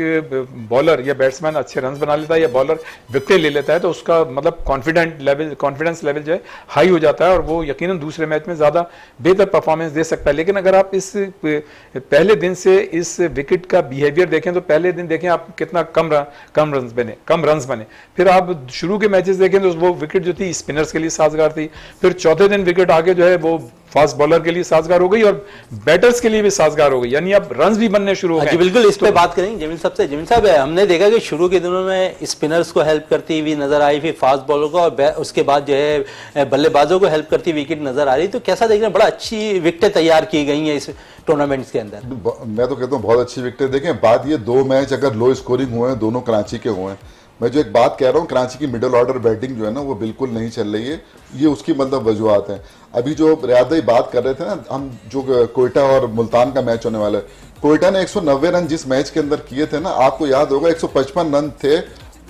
बॉलर या बैट्समैन अच्छे रन बना लेता है या बॉलर विकेटें ले लेता है तो उसका मतलब कॉन्फिडेंस लेवल जो है हाई हो जाता है, और वो यकीनन दूसरे मैच में ज्यादा बेहतर परफॉर्मेंस दे सकता है। लेकिन अगर आप इस पहले दिन से इस विकेट का बिहेवियर देखें तो पहले दिन देखें आप कितना कम रन्स बने। फिर आप शुरू के मैचेस देखें तो वो विकेट जो थी स्पिनर्स के लिए साजगार थी, फिर चौथे दिन विकेट आगे जो है वो फास्ट बॉलर के लिए साजगार हो गई और बैटर्स के लिए भी साजगार हो गई, यानी अब रन्स भी बनने शुरू हो गए। जी बिल्कुल, इस पे बात करेंगे जमील साहब से। जमील साहब, हमने देखा कि शुरू के दिनों में स्पिनर्स को हेल्प करती हुई नजर आई, फिर फास्ट बॉलर को, और उसके बाद जो है बल्लेबाजों को हेल्प करती विकेट नजर आ रही। तो कैसा देख रहे हैं, बड़ा अच्छी विकेटें तैयार की गई हैं इस टूर्नामेंट्स के अंदर। मैं तो कहता हूँ बहुत अच्छी विकेटें। देखें, बात ये 2 मैच अगर लो स्कोरिंग हुए हैं, दोनों कराची के हुए हैं। मैं जो एक बात कह रहा हूँ, कराची की मिडिल ऑर्डर बैटिंग जो है ना वो बिल्कुल नहीं चल रही है, ये उसकी मतलब वजूहत है। अभी जो रियाद भाई बात कर रहे थे ना, हम जो कोयटा और मुल्तान का मैच होने वाला है, कोयटा ने 190 रन जिस मैच के अंदर किए थे ना, आपको याद होगा 155 रन थे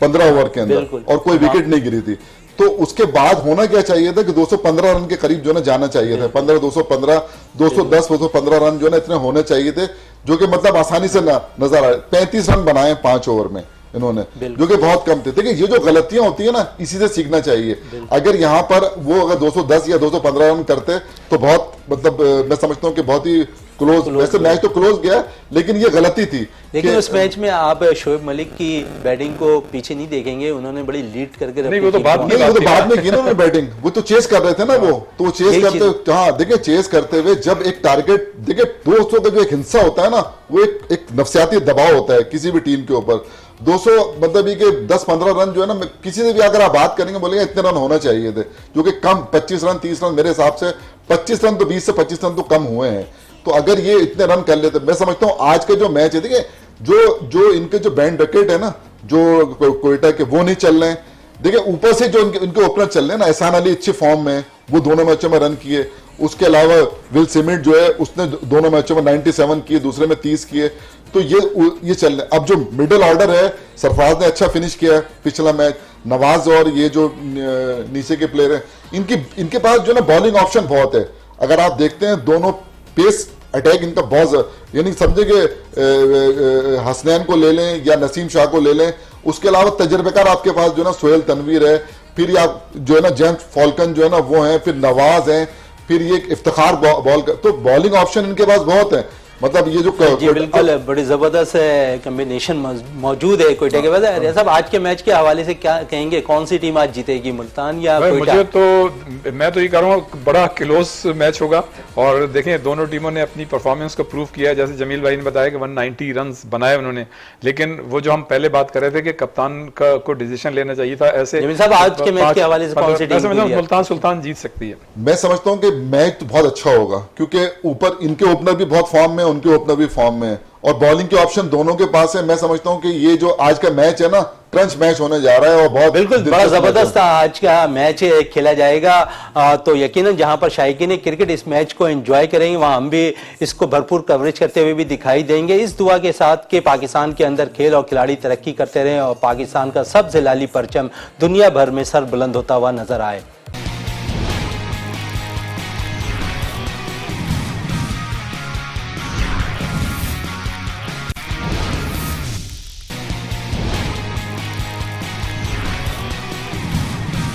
15 ओवर के अंदर, और कोई विकेट नहीं गिरी थी। तो उसके बाद होना क्या चाहिए था कि 215 रन के करीब जो ना जाना चाहिए था, 215, 210, 215 रन जो ना इतने होने चाहिए थे, जो कि मतलब आसानी से नजर आए। 35 रन बनाए 5 ओवर में इन्होंने, जो कि बहुत कम थे। देखिए, ये जो गलतियां होती है ना, इसी से सीखना चाहिए। अगर यहाँ पर वो अगर 210 या 215 रन करते तो बहुत मतलब मैं समझता हूँ कि बहुत ही क्लोज, वैसे मैच तो क्लोज गया, लेकिन ये गलती थी। लेकिन उस मैच में आप शोएब मलिक की बैटिंग को पीछे नहीं देखेंगे, उन्होंने बड़ी लीड करके नहीं, वो तो बाद में की ना बैटिंग, वो तो चेस कर रहे थे ना, वो तो चेस करते, हाँ देखिए चेस करते हुए जब एक टारगेट, देखिए दोस्तों का जो एक हिंसा होता है ना, वो एक नफसियाती दबाव होता है किसी भी टीम के ऊपर। 200 मतलब ये कि 10-15 रन जो है ना, किसी से भी अगर आप बात करेंगे बोलेंगे इतने रन होना चाहिए थे, जो कि कम 25 रन 30 रन, मेरे हिसाब से 25 रन तो 20 से 25 रन तो कम हुए हैं। तो अगर ये इतने रन कर लेते, मैं समझता हूं आज के जो मैच है, देखिए जो इनके जो बैंड विकेट है ना, जो कोयटा के, वो नहीं चल रहे हैं। देखिए ऊपर से जो इनके ओपनर चल रहे हैं ना, एहसान अली अच्छी फॉर्म में, वो दोनों मैचों में रन किए। उसके अलावा विल सिमिट जो है उसने दोनों मैचों में 97 किए, दूसरे में 30 किए। तो ये चल रहे। अब जो मिडिल ऑर्डर है, सरफराज ने अच्छा फिनिश किया पिछला मैच, नवाज और ये जो नीचे के प्लेयर हैं, इनके पास जो ना बॉलिंग ऑप्शन बहुत है। अगर आप देखते हैं दोनों पेस अटैक इनका बहुत, यानी समझे कि हसनैन को ले लें या नसीम शाह को ले लें, उसके अलावा तजर्बेकार आपके पास जो ना सोहेल तनवीर है, फिर आप जो है ना जेम्स फॉल्कन जो है ना वो है, फिर नवाज है, फिर ये इफ्तिखार बॉल का, तो बॉलिंग ऑप्शन इनके पास बहुत है। मतलब ये जो जी बिल्कुल, बड़ी जबरदस्त कॉम्बिनेशन मौजूद है कोयटा के बाद। रियाज साहब, आज के मैच के हवाले से क्या कहेंगे, कौन सी टीम आज जीतेगी, मुल्तान या कोयटा? मुझे तो, मैं तो ये कह रहा हूँ बड़ा क्लोज मैच होगा। और देखें दोनों टीमों ने अपनी परफॉर्मेंस को प्रूव किया है। जैसे जमील भाई ने बताया कि 190 रन बनाए उन्होंने, लेकिन वो जो हम पहले बात कर रहे थे कि कप्तान को डिसीजन लेना चाहिए था। ऐसे जमील साहब, आज के मैच के हवाले से कौन सी टीम मुल्तान सुल्तान जीत सकती है? मैं समझता हूं कि मैच तो बहुत अच्छा होगा, क्योंकि ऊपर इनके ओपनर भी बहुत फॉर्म में, उनके ओपनर भी फॉर्म में, और बॉलिंग के ऑप्शन दोनों के पास है। मैं समझता हूं कि ये जो आज का मैच है ना, क्रंच मैच होने जा रहा है, और बहुत बिल्कुल बड़ा जबरदस्त आज का मैच खेला जाएगा। तो यकीनन जहां पर शायकीन क्रिकेट इस मैच को एंजॉय करेंगे, वहां हम भी इसको भरपूर कवरेज करते हुए भी दिखाई देंगे, इस दुआ के साथ कि पाकिस्तान के अंदर खेल और खिलाड़ी तरक्की करते रहें और पाकिस्तान का सबसे लाली परचम दुनिया भर में सर बुलंद होता हुआ नजर आए।